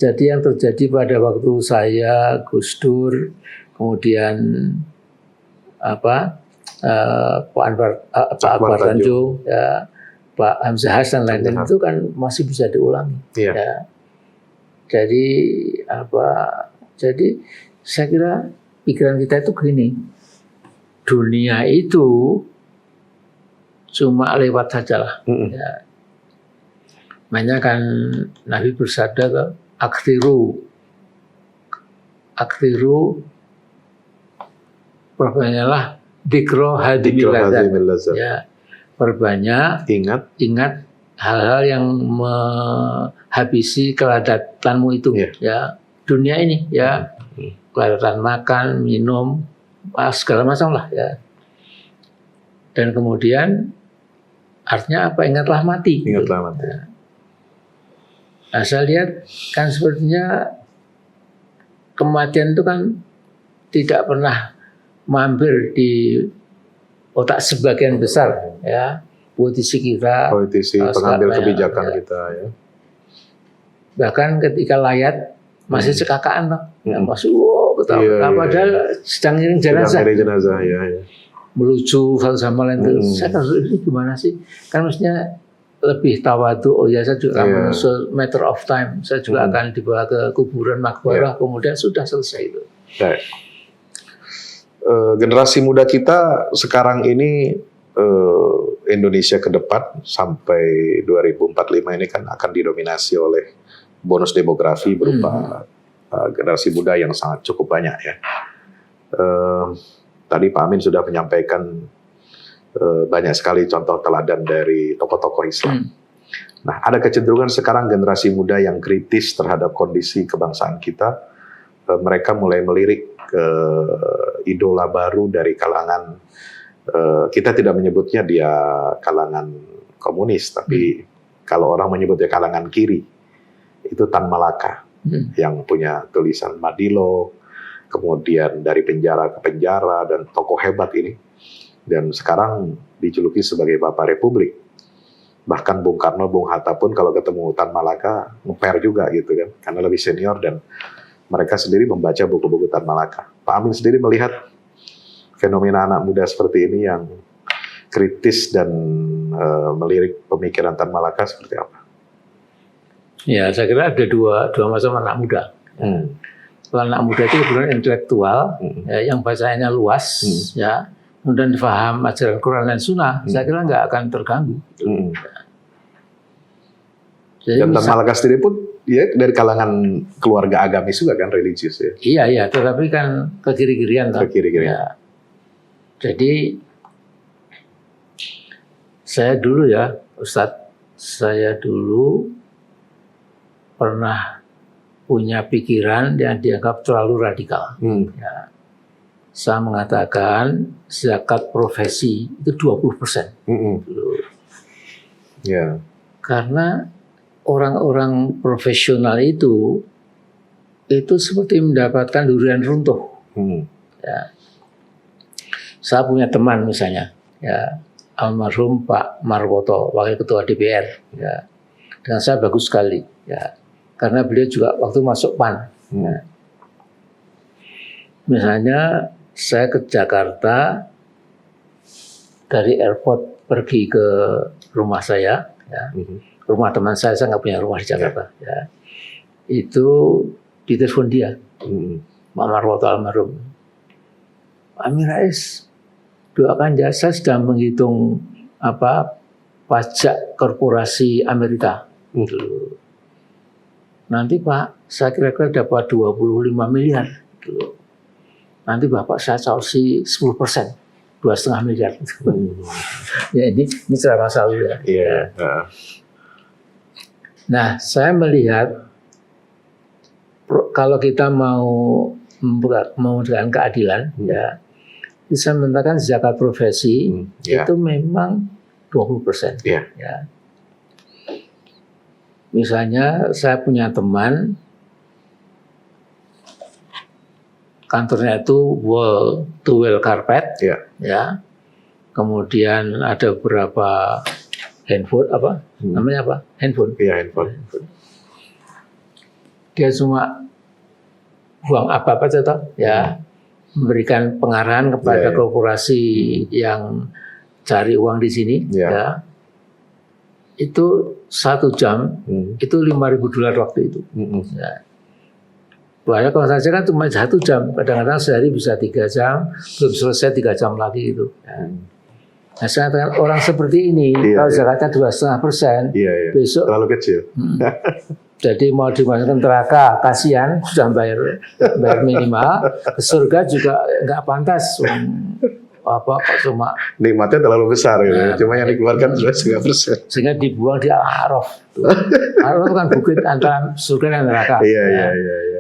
Jadi yang terjadi pada waktu saya, Gus Dur, kemudian Pak Akbar Tanjung, ya, Pak Hamzah Hasan dan lain-lain itu kan masih bisa diulangi. Ya. Jadi saya kira pikiran kita itu gini, dunia itu cuma lewat saja lah. Ya. Makanya kan Nabi bersabda, aktiru perbanyaklah dikro hadimil lazat. Ya, perbanyak ingat hal-hal yang menghabisi keladatanmu itu. Ya, dunia ini ya, keladatan makan, minum, segala macam lah ya. Dan kemudian artinya apa? Ingatlah mati. Ingatlah mati. Ya. Nah, saya lihat kan sepertinya kematian itu kan tidak pernah mampir di otak sebagian besar ya politisi kita, pengambil kebijakan ya. Kita ya. Bahkan ketika layat masih cekakaan loh, masih ketawa. Padahal sedang ngiring jenazah. Ya. Melucu satu sama lain itu. Saya kan ini gimana sih? Kan maksudnya lebih tawadu. Oh ya, saya juga akan menyusul matter of time. Saya juga akan dibawa ke kuburan makbarah. Kemudian sudah selesai itu. Generasi muda kita sekarang ini Indonesia ke depan sampai 2045 ini kan akan didominasi oleh bonus demografi berupa generasi muda yang sangat cukup banyak ya. Tadi Pak Amin sudah menyampaikan banyak sekali contoh teladan dari tokoh-tokoh Islam. Nah, ada kecenderungan sekarang generasi muda yang kritis terhadap kondisi kebangsaan kita. Mereka mulai melirik ke idola baru dari kalangan, kita tidak menyebutnya dia kalangan komunis, tapi kalau orang menyebutnya kalangan kiri, itu Tan Malaka yang punya tulisan Madilo, kemudian dari penjara ke penjara, dan tokoh hebat ini. Dan sekarang dijuluki sebagai Bapak Republik. Bahkan Bung Karno, Bung Hatta pun kalau ketemu Tan Malaka ngeper juga gitu kan, karena lebih senior dan mereka sendiri membaca buku-buku Tan Malaka. Pak Amin sendiri melihat fenomena anak muda seperti ini yang kritis dan melirik pemikiran Tan Malaka seperti apa? Ya, saya kira ada dua macam anak muda. Kalau anak muda itu kebetulan intelektual, ya, yang bacanya luas, ya, kemudian paham ajaran Quran dan Sunnah, saya kira nggak akan terganggu. Jadi dan Tan Malaka sendiri pun ya dari kalangan keluarga agamis juga kan, religius ya. Iya, tetapi kan ke kiri-kirian. Ya. Jadi saya dulu ya, Ustadz, saya dulu pernah punya pikiran yang dianggap terlalu radikal. Ya. Saya mengatakan zakat profesi itu 20%. Ya. Karena orang-orang profesional itu seperti mendapatkan durian runtuh. Ya. Saya punya teman misalnya, ya, almarhum Pak Marwoto, wakil ketua DPR. Ya. dengan saya bagus sekali, ya, karena beliau juga waktu masuk PAN. Ya. Misalnya saya ke Jakarta dari airport pergi ke rumah saya, ya, rumah teman saya nggak punya rumah di Jakarta, ya, itu ditelepon dia, Pak Marwoto almarhum, Amin Rais, doakan ya, saya sedang menghitung pajak korporasi Amerika. Nanti Pak, saya kira-kira dapat 25 miliar. Nanti Bapak saya sausi 10%, 2,5 miliar. Ya ini ceramah saya. Iya. Nah, saya melihat kalau kita mau memberikan keadilan, ya, bisa mengatakan zakat profesi itu memang 20%. Yeah. Ya. Misalnya saya punya teman kantornya itu wall to wall carpet, ya. Kemudian ada beberapa handphone namanya apa? Handphone. Iya, handphone. Dia cuma buang apa-apa saja, ya. Memberikan pengarahan kepada korporasi yang cari uang di sini, ya. Itu 1 jam, itu $5.000 waktu itu. Ya. Bahaya kalau saya kan cuma 1 jam, kadang-kadang sehari bisa 3 jam, belum selesai 3 jam lagi itu. Ya. Nah, saya katakan orang seperti ini, kalau zakatnya 2,5%, besok terlalu kecil. Jadi mau dimasukkan neraka, kasihan, sudah bayar minimal, ke surga juga nggak pantas. Kok cuma nikmatnya terlalu besar gitu. Cuma yang dikeluarkan 2,5%. Sehingga dibuang di Al-A'raf. Al-A'raf kan bukit antara surga dan neraka. Iya.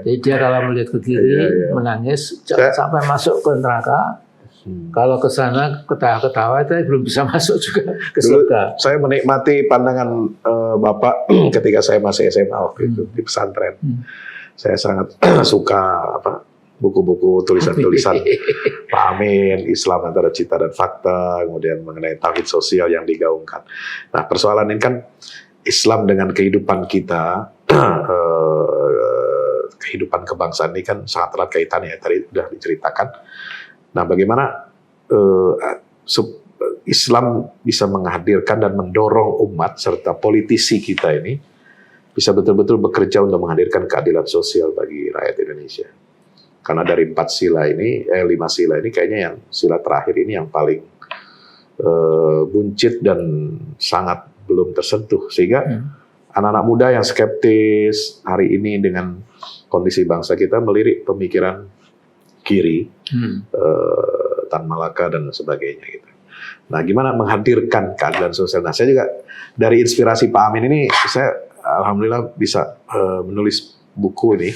Jadi dia kalau melihat ke kiri menangis sampai masuk ke neraka. Kalau ke sana ketawa-ketawa itu belum bisa masuk juga ke surga. Saya menikmati pandangan Bapak ketika saya masih SMA waktu itu di pesantren. Saya sangat suka buku-buku tulisan-tulisan Pak Amin, Islam antara cita dan fakta, kemudian mengenai tauhid sosial yang digaungkan. Nah, persoalan ini kan Islam dengan kehidupan kita, kehidupan kebangsaan ini kan sangat erat kaitannya, tadi sudah diceritakan. Nah, bagaimana Islam bisa menghadirkan dan mendorong umat serta politisi kita ini bisa betul-betul bekerja untuk menghadirkan keadilan sosial bagi rakyat Indonesia. Karena dari 5 sila ini kayaknya yang sila terakhir ini yang paling buncit dan sangat belum tersentuh. Sehingga anak-anak muda yang skeptis hari ini dengan kondisi bangsa kita melirik pemikiran kiri, Tan Malaka dan sebagainya gitu. Nah, gimana menghadirkan keadilan sosial? Nah, saya juga dari inspirasi Pak Amin ini, saya alhamdulillah bisa menulis buku ini,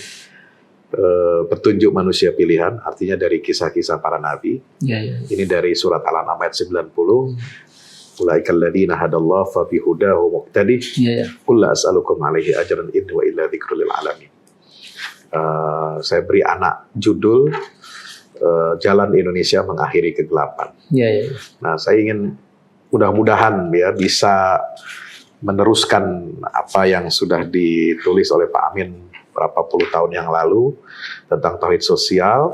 Petunjuk Manusia Pilihan, artinya dari kisah-kisah para nabi. Ini dari surat Al-An'am ayat 90. Ulaikal ladzina hadallahu fa bihudahu muqtadi. Qul la as'alukum alaihi ajran in huwa illa dzikrul lil alamin. Saya beri anak judul Jalan Indonesia Mengakhiri Kegelapan. Nah, saya ingin mudah-mudahan ya bisa meneruskan apa yang sudah ditulis oleh Pak Amin berapa puluh tahun yang lalu tentang tauhid sosial.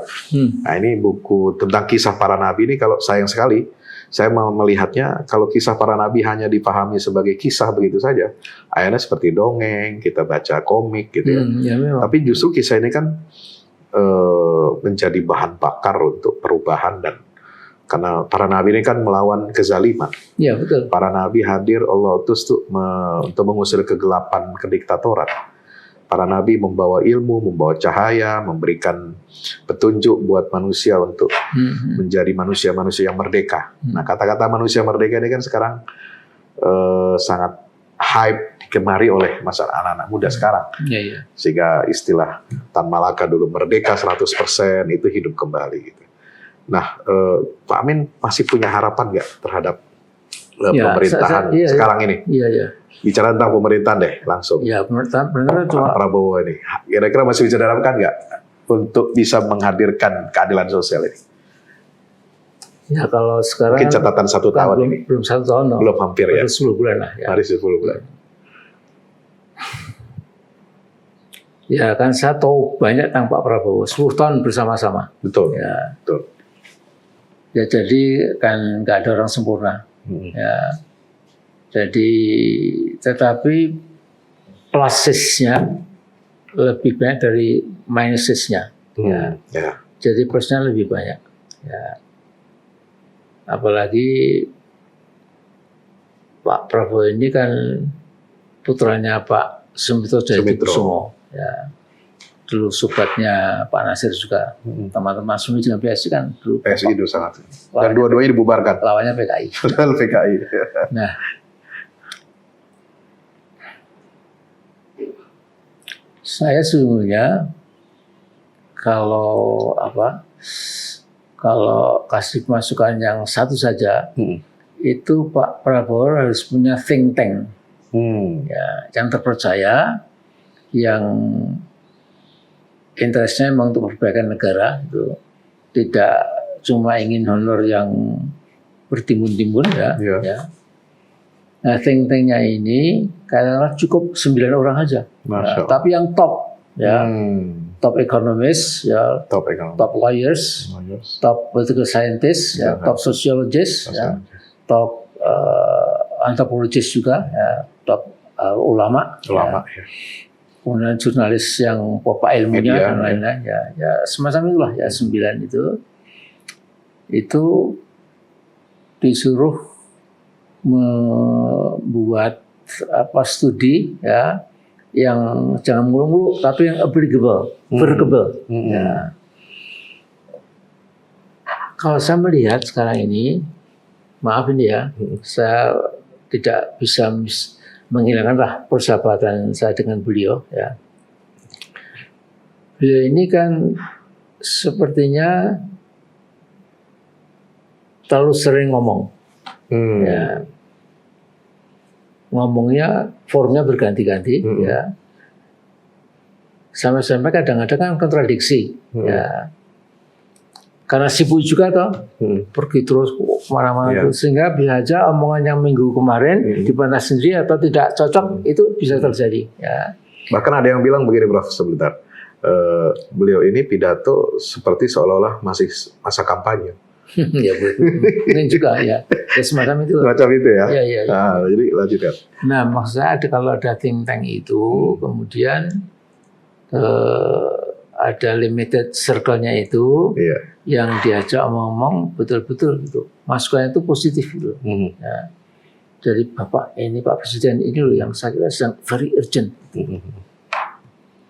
Nah, ini buku tentang kisah para nabi ini, kalau sayang sekali saya mau melihatnya kalau kisah para nabi hanya dipahami sebagai kisah begitu saja, akhirnya seperti dongeng, kita baca komik gitu ya. Tapi justru kisah ini kan menjadi bahan bakar untuk perubahan, dan karena para nabi ini kan melawan kezaliman. Iya, betul. Para nabi hadir Allah utus untuk mengusir kegelapan kediktatoran. Para nabi membawa ilmu, membawa cahaya, memberikan petunjuk buat manusia untuk menjadi manusia-manusia yang merdeka. Nah, kata-kata manusia merdeka ini kan sekarang sangat hype, digemari oleh anak-anak muda sekarang. Sehingga istilah Tan Malaka dulu merdeka 100% itu hidup kembali gitu. Nah, Pak Amin masih punya harapan nggak terhadap pemerintahan sekarang ini? Bicara tentang pemerintahan deh langsung. Ya, pemerintahan cuma Prabowo ini, kira-kira masih bisa diharapkan nggak untuk bisa menghadirkan keadilan sosial ini? Ya, kalau sekarang mungkin catatan 1 tahun ini. Belum 1 tahun. Belum hampir ya. 10 bulan lah. Ya. Hari 10 bulan. Ya kan saya tahu banyak tentang Pak Prabowo, 10 tahun bersama-sama. Betul. Ya, Betul. ya jadi kan nggak ada orang sempurna. Ya, jadi tetapi plusesnya lebih banyak dari minusesnya. Ya. Ya. Jadi plusnya lebih banyak. Ya. Apalagi Pak Prabowo ini kan putranya Pak Sumitro Jayadipusomo. Ya. Dulu sobatnya Pak Nasir juga. Teman-teman Sumi dengan PSI kan dulu. PSI itu sangat. Dan dua-duanya dibubarkan. Lawannya PKI. PKI. Nah, saya sesungguhnya kalau kasih masukan yang satu saja, itu Pak Prabowo harus punya think tank, ya, yang terpercaya, yang interestnya memang untuk perbaikan negara, itu tidak cuma ingin honor yang bertimbun-timbun, ya. Ya. Nah, think tanknya ini karena cukup 9 orang aja, ya, tapi yang top, ya, top ekonomis, ya, top lawyers, top political scientist, ya, top sociologist, ya, top antropologis juga, ya, top ulama, ya. Kemudian jurnalis yang popa ilmunya media, dan lain-lain, ya, semacam itulah, ya, 9 itu disuruh membuat studi, ya, yang jangan mulu-mulu tapi yang applicable, workable. Ya. Kalau saya melihat sekarang ini, maaf ini ya, saya tidak bisa menghilangkan persahabatan saya dengan beliau. Ya. Beliau ini kan sepertinya terlalu sering ngomong. Ya. Ngomongnya formnya berganti-ganti, ya. Sampai-sampai kadang-kadang kan kontradiksi, ya. Karena sibuk juga toh, pergi terus kemana-mana, sehingga bisa aja omongan yang minggu kemarin dibantah sendiri atau tidak cocok, itu bisa terjadi. Ya. Bahkan ada yang bilang begini, Prof, sebentar, beliau ini pidato seperti seolah-olah masih masa kampanye. Ya mungkin juga ya semacam itu. Semacam itu ya. Ya. Nah, jadi lanjutkan. Nah, maksudnya kalau ada think tank itu, kemudian ada limited circle-nya itu, yang diajak ngomong betul-betul gitu. Masukannya itu positif gitu. Ya. Jadi Bapak ini Pak Presiden ini loh yang saya kira sedang very urgent.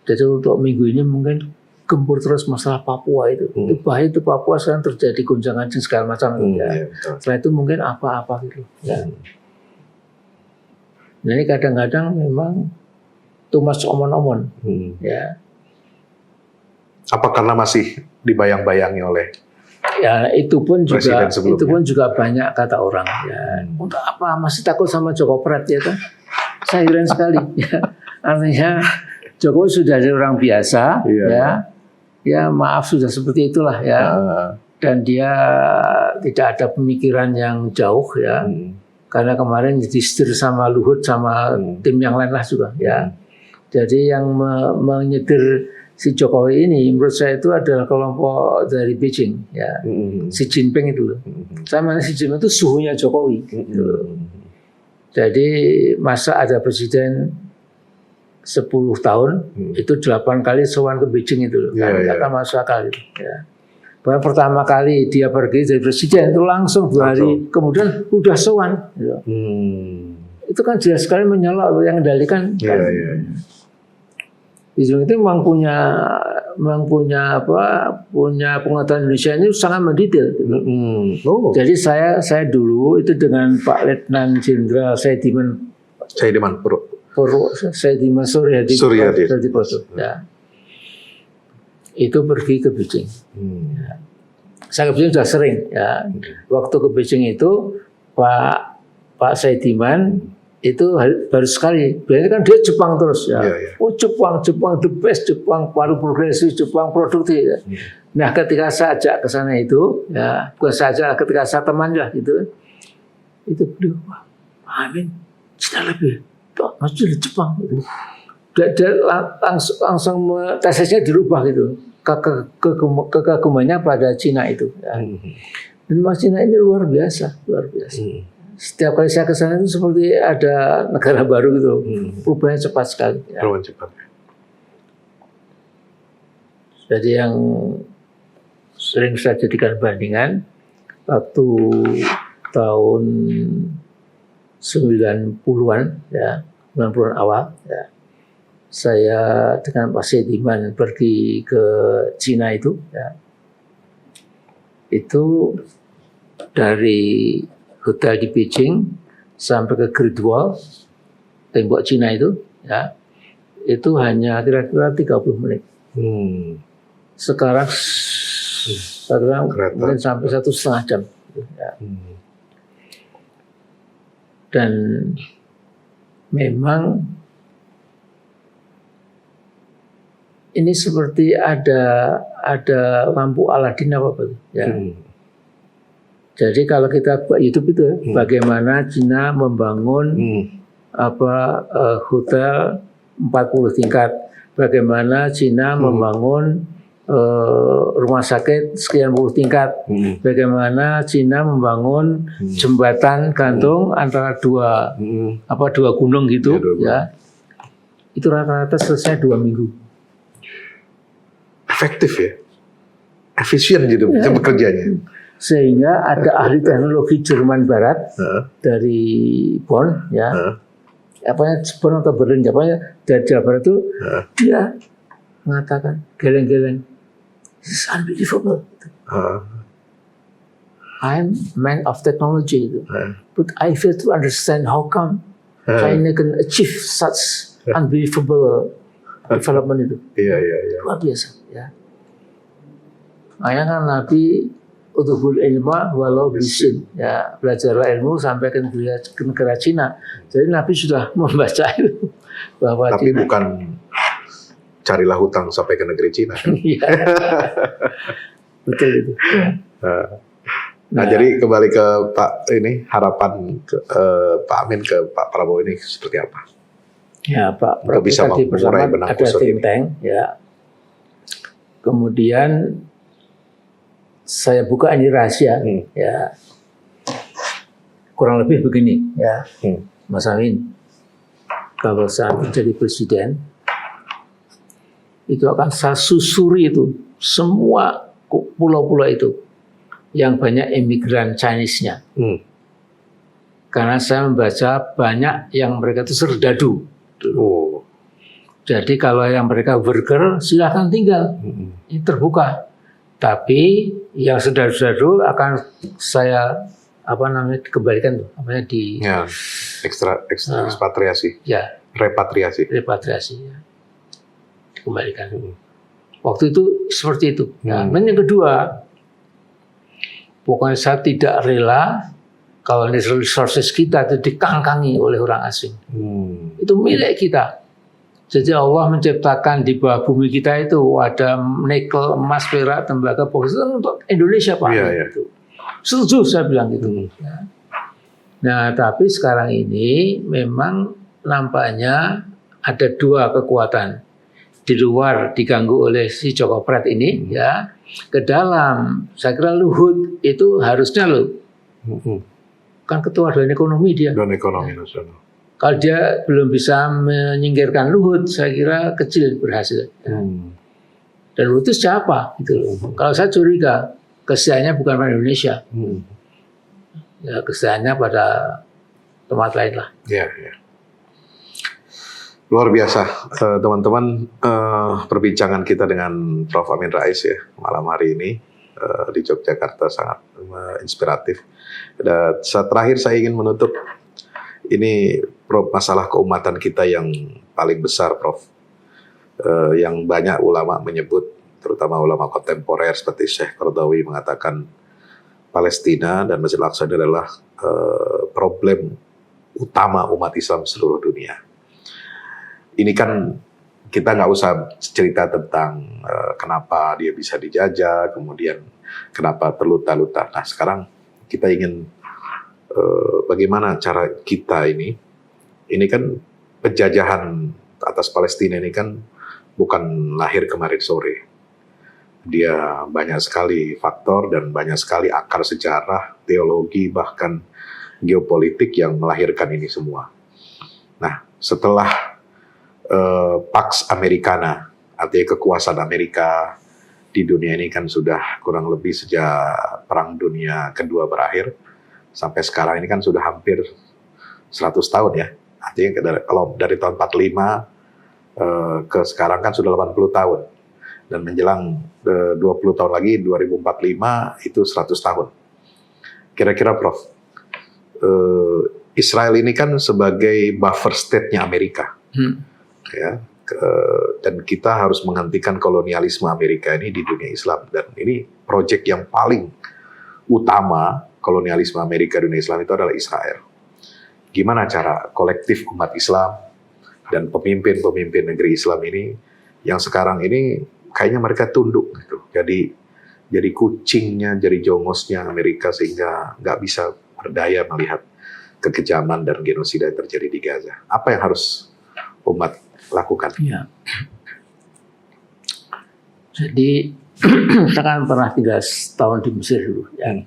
Jadi untuk minggu ini mungkin gempur terus masalah Papua itu. Itu bahaya itu Papua sekarang terjadi gonjang-ganjing segala macam. Ya. Setelah itu mungkin apa-apa gitu. Ya. Nah, ini kadang-kadang memang too much omon-omon. Ya. Apa karena masih dibayang-bayangi oleh ya itu pun juga banyak kata orang. Ya. Untuk apa masih takut sama Joko Pret ya kan? Saya heran sekali. Ya. Artinya Jokowi sudah jadi orang biasa, ya maaf sudah seperti itulah ya, dan dia tidak ada pemikiran yang jauh ya, karena kemarin disetir sama Luhut sama tim yang lain lah juga ya, jadi yang menyetir si Jokowi ini menurut saya itu adalah kelompok dari Beijing ya, Xi Jinping itu, sama Xi Jinping itu suhunya Jokowi, jadi masa ada presiden 10 tahun itu 8 kali sowan ke Beijing itu kan masuk akal itu ya. Bahkan pertama kali dia pergi jadi presiden itu langsung 2 hari kemudian udah sowan gitu. Itu kan jelas sekali menyolok yang kendalikan kan. Itu memang punya pengetahuan Indonesia ini sangat mendetail gitu. Jadi saya dulu itu dengan Pak Letnan Jenderal Saidiman Suryadi ya. Itu pergi ke Beijing. Ya. Saya ke Beijing sudah sering ya. Waktu ke Beijing itu Pak Saidiman itu baru sekali. Biasanya kan dia Jepang terus ya. Oh Jepang the best, Jepang paling progresif, Jepang produktif. Ya. Nah ketika saya ajak ke sana itu ya, bukan saja ketika saya teman lah itu beliau Amin sudah lebih masih di Jepang gitu. dia langsung tesisnya dirubah gitu. Kekagumannya pada Cina itu. Ya. Dan Mas Cina ini luar biasa. Setiap kali saya ke sana itu seperti ada negara baru gitu. Perubahannya cepat sekali. Ya. Perubahan cepat. Jadi yang sering saya jadikan bandingan waktu tahun 90-an ya, 90-an awal ya. Saya dengan Pak Sediman pergi ke Cina itu ya. Itu dari hotel di Beijing sampai ke Great Wall, tembok Cina itu ya. Itu hanya kira-kira 30 menit. Sekarang mungkin sampai 1,5 jam. Ya. Dan memang ini seperti ada lampu Aladin apa ya. Jadi kalau kita buat YouTube itu bagaimana Cina membangun hotel 40 tingkat, bagaimana Cina membangun rumah sakit sekian puluh tingkat, bagaimana Cina membangun jembatan gantung antara dua gunung gitu ya. Itu rata-rata selesai 2 minggu. Efektif ya, efisien gitu bekerjanya. Sehingga ada ahli teknologi Jerman Barat dari Bonn ya, Bonn atau Berlin, dari Jawa Barat itu dia mengatakan geleng-geleng, "This is unbelievable. I'm man of technology, but I fail to understand how come China can achieve such unbelievable development itu." Iya. Luar biasa ya. Makanya kan Nabi utubul ilma walau bisin, ya, belajarlah ilmu sampai ke negara Cina. Jadi Nabi sudah membaca itu bahwa tapi Cina, bukan carilah hutang sampai ke negeri Cina. Iya. Betul itu. Nah, jadi kembali ke Pak ini, harapan Pak Amin ke Pak Prabowo ini seperti apa? Ya, Pak Prabowo bisa tadi bersama mengurai benang ada kusut think tank, ya. Kemudian saya buka ini rahasia, ya. Kurang lebih begini, ya, Mas Amin. Kalau saya menjadi presiden, itu akan saya susuri itu semua pulau-pulau itu yang banyak imigran Chinese-nya. Karena saya membaca banyak yang mereka itu serdadu. Jadi kalau yang mereka worker silakan tinggal, ini terbuka. Tapi yang serdadu akan saya kembalikan tuh, di ekspatriasi, ya, repatriasi, ya. Dikembalikan. Waktu itu seperti itu. Dan yang kedua, pokoknya saya tidak rela kalau natural resources kita itu dikangkangi oleh orang asing. Itu milik kita. Jadi Allah menciptakan di bawah bumi kita itu ada nikel, emas, perak, tembaga, boksit untuk Indonesia, Pak. Gitu. Setuju saya bilang gitu. Nah, tapi sekarang ini memang nampaknya ada dua kekuatan di luar diganggu oleh si Joko Pret ini, ya. Ke dalam, saya kira Luhut itu harusnya kan ketua Dewan Ekonomi dia. Dewan Ekonomi Nasional. Kalau dia belum bisa menyingkirkan Luhut, saya kira kecil berhasil. Dan Luhut itu siapa? Gitu. Kalau saya curiga, kesediaannya bukan pada Indonesia. Ya, kesediaannya pada tempat lain lah. Ya. Luar biasa, teman-teman, perbincangan kita dengan Prof. Amin Rais ya malam hari ini di Yogyakarta sangat inspiratif. Dan terakhir saya ingin menutup ini, Prof, masalah keumatan kita yang paling besar, Prof. Yang banyak ulama menyebut, terutama ulama kontemporer seperti Syekh Qaradawi mengatakan Palestina dan Masjid Al-Aqsa adalah problem utama umat Islam seluruh dunia. Ini kan kita nggak usah cerita tentang kenapa dia bisa dijajah, kemudian kenapa terluta-luta. Nah, sekarang kita ingin bagaimana cara kita ini kan penjajahan atas Palestina ini kan bukan lahir kemarin sore. Dia banyak sekali faktor dan banyak sekali akar sejarah, teologi, bahkan geopolitik yang melahirkan ini semua. Nah, setelah Pax Americana, artinya kekuasaan Amerika di dunia ini kan sudah kurang lebih sejak Perang Dunia Kedua berakhir, sampai sekarang ini kan sudah hampir 100 tahun ya. Artinya kalau dari tahun 45 ke sekarang kan sudah 80 tahun. Dan menjelang 20 tahun lagi, 2045 itu 100 tahun. Kira-kira Prof, Israel ini kan sebagai buffer state-nya Amerika. Ya, dan kita harus menghentikan kolonialisme Amerika ini di dunia Islam. Dan ini proyek yang paling utama kolonialisme Amerika di dunia Islam itu adalah Israel. Gimana cara kolektif umat Islam dan pemimpin-pemimpin negeri Islam ini yang sekarang ini kayaknya mereka tunduk gitu. Jadi kucingnya, jadi jongosnya Amerika sehingga nggak bisa berdaya melihat kekejaman dan genosida yang terjadi di Gaza. Apa yang harus umat lakukan? Ya. Jadi saya kan pernah 3 tahun di Mesir dulu. Ya.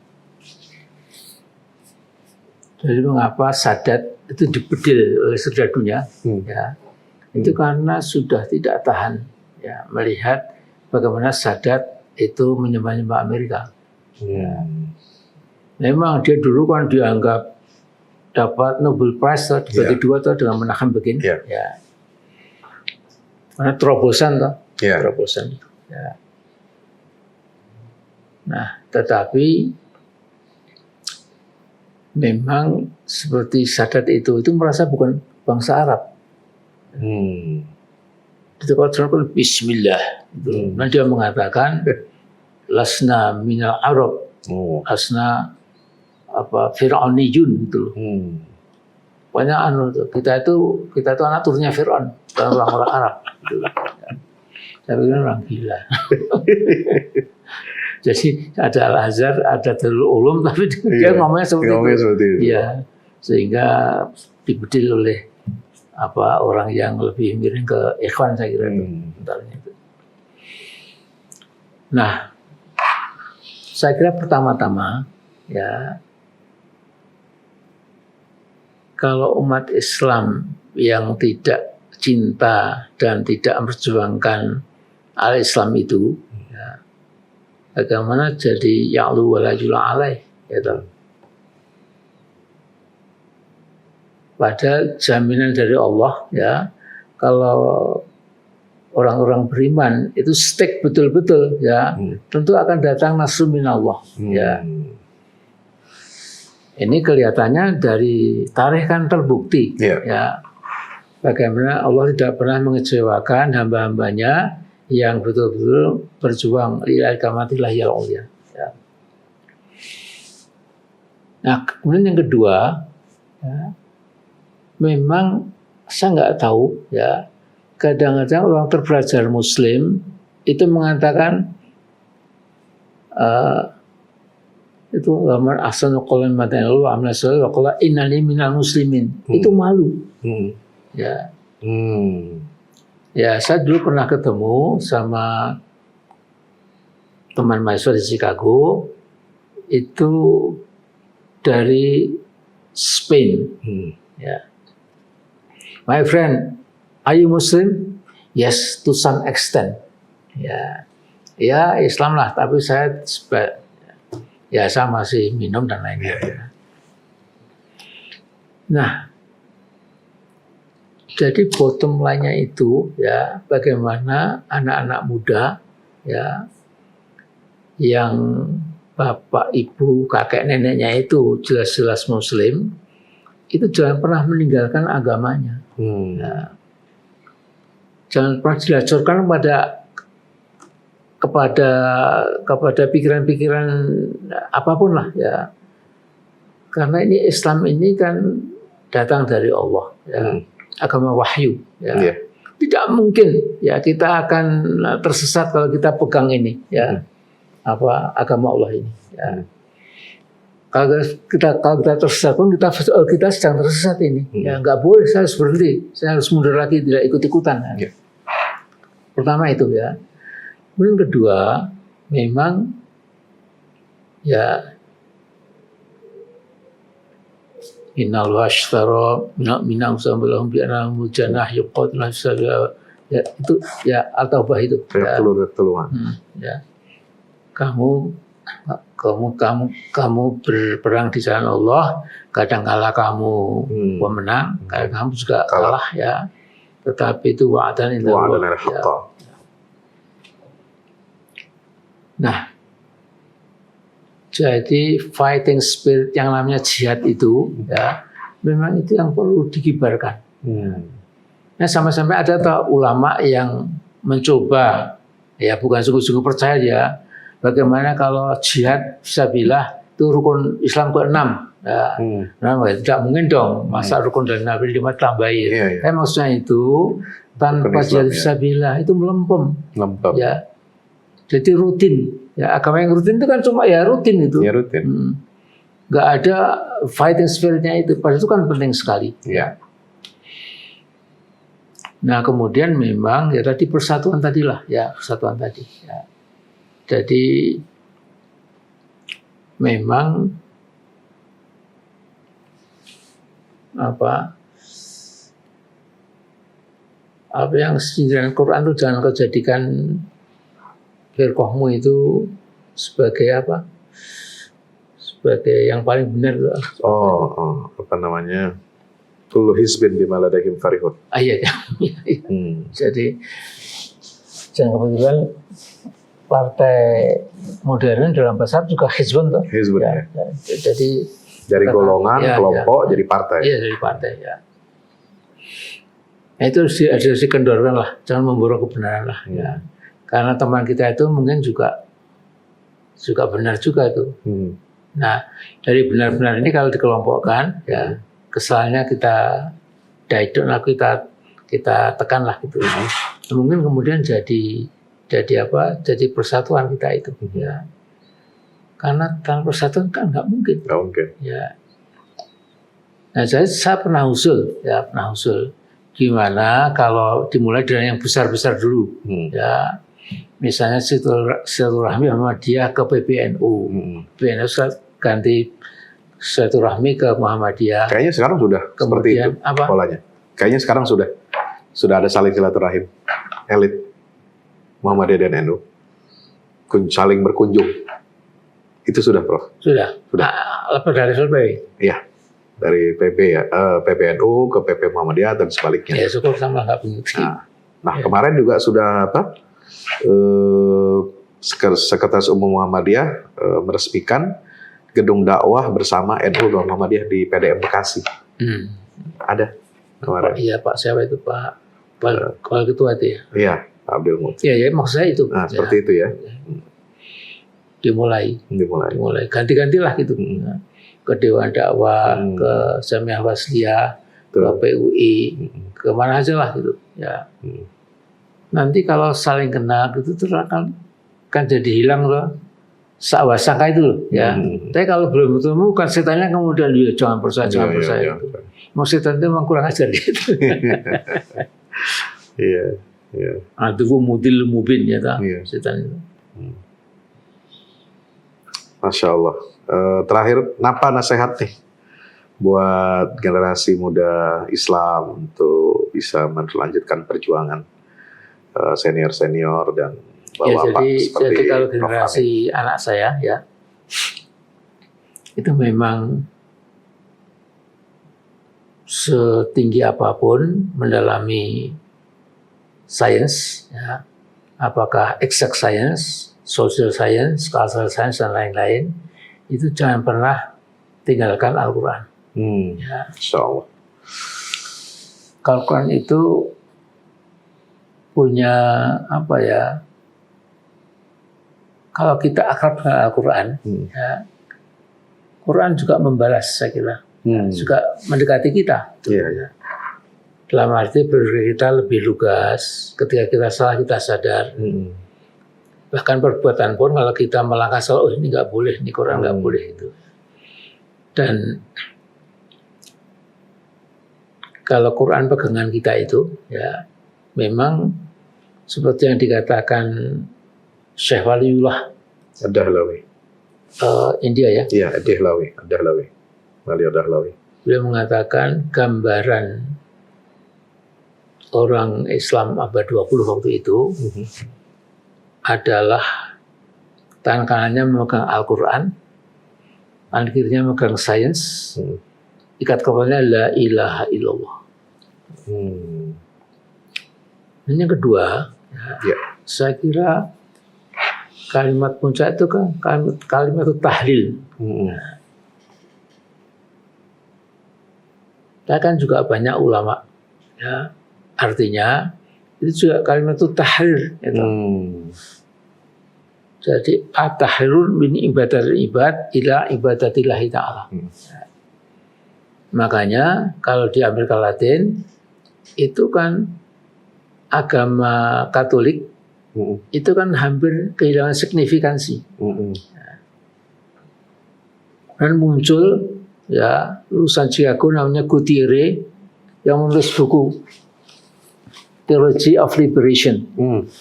Jadi mengapa Sadat itu dibedil oleh serdadunya? Ya, itu karena sudah tidak tahan ya, melihat bagaimana Sadat itu menyembah-nyembah Amerika. Ya. Memang dia dulu kan dianggap dapat Nobel Prize dibagi dua tuh dengan Menachem Begin. Ya. Karena terobosan toh, terobosan. Ya. Nah, tetapi memang seperti Sadat itu merasa bukan bangsa Arab. Itu kalau Bismillah. Nah dia mengatakan lasna minal Arab, lasna Fir'auniyun gitu. Pokoknya kita itu anak turunnya Fir'aun, bukan orang-orang Arab. Gitu. Saya pikir orang gila. Jadi ada Al-Azhar, ada Darul Ulum, tapi dia ngomongnya seperti itu. Ya, sehingga dibedil oleh orang yang lebih miring ke Ikhwan saya kira itu. Nah, saya kira pertama-tama ya kalau umat Islam yang tidak cinta dan tidak memperjuangkan al-Islam itu, ya, bagaimana jadi ya'lu wa la yula alaih, gitu. Padahal jaminan dari Allah ya, kalau orang-orang beriman itu stick betul-betul ya, tentu akan datang nasrun minallah ya. Ini kelihatannya dari tarikh kan terbukti ya. Bagaimana Allah tidak pernah mengecewakan hamba-hambanya yang betul-betul berjuang ila kamatillahil ulia ya. Nah, kemudian yang kedua ya, memang saya nggak tahu ya, kadang-kadang orang terpelajar Muslim itu mengatakan itu man ahsanu qawlan mimman amila wa amila sholihan wa qala innani minal muslimin. Itu malu. Ya. Ya, saya dulu pernah ketemu sama teman mahasiswa di Chicago itu dari Spain. Ya. My friend, are you Muslim? Yes, to some extent. Ya, ya Islam lah, tapi saya masih minum dan lain-lain. Nah, jadi bottom line-nya itu ya, bagaimana anak-anak muda ya yang bapak, ibu, kakek, neneknya itu jelas-jelas Muslim, itu jangan pernah meninggalkan agamanya. Ya. Jangan pernah dilacorkan kepada pikiran-pikiran apapun lah ya. Karena ini Islam ini kan datang dari Allah ya. Agama wahyu ya. Tidak mungkin ya kita akan tersesat kalau kita pegang ini ya. Agama Allah ini ya. Kalau kita tersesat pun kita sedang tersesat ini. Ya nggak boleh, saya harus berhenti, saya harus mundur lagi, tidak ikut-ikutan. Ya. Pertama itu ya. Kemudian kedua, memang ya innal washtara minam sambalahum bi anamul jannah yuqatiluna fisabilillah. Ya itu ya Al-Taubah itu. Ya. Ya. Kamu berperang di jalan Allah, kadang kala kamu pemenang, kadang kamu juga kalah ya. Tetapi itu wa'adan indah. Ya. Nah, jadi fighting spirit yang namanya jihad itu ya memang itu yang perlu dikibarkan. Nah, sampai-sampai ada ulama yang mencoba ya bukan sungguh-sungguh percaya ya. Bagaimana kalau jihad fisabilillah itu rukun Islam ke-6? Ya, nah, tidak mungkin dong. Masa rukun dari Nabi 5 tambahin. Iya. Maksudnya itu tanpa jihad fisabilillah itu melempem. Ya, jadi rutin. Ya, agama yang rutin itu kan cuma ya rutin itu. Ya rutin. Nggak ada fighting spiritnya itu. Padahal itu kan penting sekali. Ya. Nah kemudian memang ya tadi persatuan tadilah ya persatuan tadi. Ya. Jadi memang apa yang sindiran Quran itu jangan kau jadikan firqahmu itu sebagai apa? Sebagai yang paling benar. Apa namanya? Kullu hizbin bima ladaihim farihun. Iya. Jadi jangan kebetulan partai modern dalam bahasa juga hizbun tuh. Hizbun ya. Jadi dari golongan, kelompok, jadi partai. Iya, dari partai ya. Nah, itu harus dikendorkan lah, jangan memborong kebenaran lah. Ya. Karena teman kita itu mungkin juga benar juga itu. Nah, dari benar-benar ini kalau dikelompokkan, ya kesalahannya kita daidon lah, kita tekan lah gitu. Mungkin kemudian jadi apa? Jadi persatuan kita itu. Ya. Karena tanpa persatuan kan nggak mungkin. Nggak mungkin. Ya. Nah, saya pernah usul. Gimana kalau dimulai dari yang besar-besar dulu, ya. Misalnya silaturahmi Muhammadiyah ke PBNU, PBNU ganti silaturahmi ke Muhammadiyah. Kayaknya sekarang sudah seperti itu polanya. Kayaknya sekarang sudah ada saling silaturahim elit Muhammadiyah dan NU saling berkunjung. Itu sudah, Prof? Sudah. Lepas dari PB? Iya, dari PB ya, PBNU ke PP Muhammadiyah dan sebaliknya. Ya, syukur sama nggak begitu. Nah, kemarin juga sudah apa? Sekretaris Umum Muhammadiyah meresmikan gedung dakwah bersama NU dan Muhammadiyah di PDM Bekasi. Ada kemarin. Iya, Pak. Siapa itu, Pak? Kepala Ketua itu ya? Iya, Pak Abdul Muti. Iya, maksud saya itu. Nah, seperti itu ya. Dimulai. Ganti-gantilah gitu. Ke Dewan Dakwah, ke Jamiah Wasliyah, ke PUI, ke mana aja lah gitu. Ya. Nanti kalau saling kenal gitu terus kan jadi hilang loh sangka itu loh. Ya. Tapi kalau belum ketemu kan setannya kemudian dia jangan percaya itu. Mau setan itu memang kurang ajar gitu. Iya. Aduh mudil mubin ya setan itu. Masya Allah. Terakhir, apa nasihat nih buat generasi muda Islam untuk bisa melanjutkan perjuangan senior-senior dan bapak-bapak seperti jadi kalau generasi anak saya ya itu memang setinggi apapun mendalami sains, ya, apakah exact science, social science, cultural science dan lain-lain, itu jangan pernah tinggalkan Al-Quran. Ya. Insyaallah. Al-Quran itu punya apa ya? Kalau kita akrab dengan Al-Quran, ya, Quran juga membalas, saya kira, juga mendekati kita. Yeah. Dalam arti berpikir kita lebih lugas, ketika kita salah kita sadar. Bahkan perbuatan pun kalau kita melangkah salah, oh ini nggak boleh, ini Quran nggak boleh itu. Dan kalau Quran pegangan kita itu, ya memang seperti yang dikatakan Syekh Waliullah Ad-Dahlawi. India ya. Iya, Ad-Dahlawi. Wali Ad-Dahlawi. Beliau mengatakan gambaran orang Islam abad 20 waktu itu adalah tangan kanannya memegang Al-Quran, tangan kirinya memegang sains, ikat kepalanya la ilaha illallah. Dan yang kedua, saya kira kalimat puncak itu kan kalimat itu tahlil. Nah, kan juga banyak ulama, ya, artinya itu juga kalimat itu tahlil. Gitu. Jadi at-tahlilun min ibadatil ibad ila ibadatillahi ta'ala. Makanya kalau di Amerika Latin itu kan agama Katolik itu kan hampir kehilangan signifikansi. Dan muncul ya lulusan Chicago namanya Gutierrez yang menulis buku Theology of Liberation,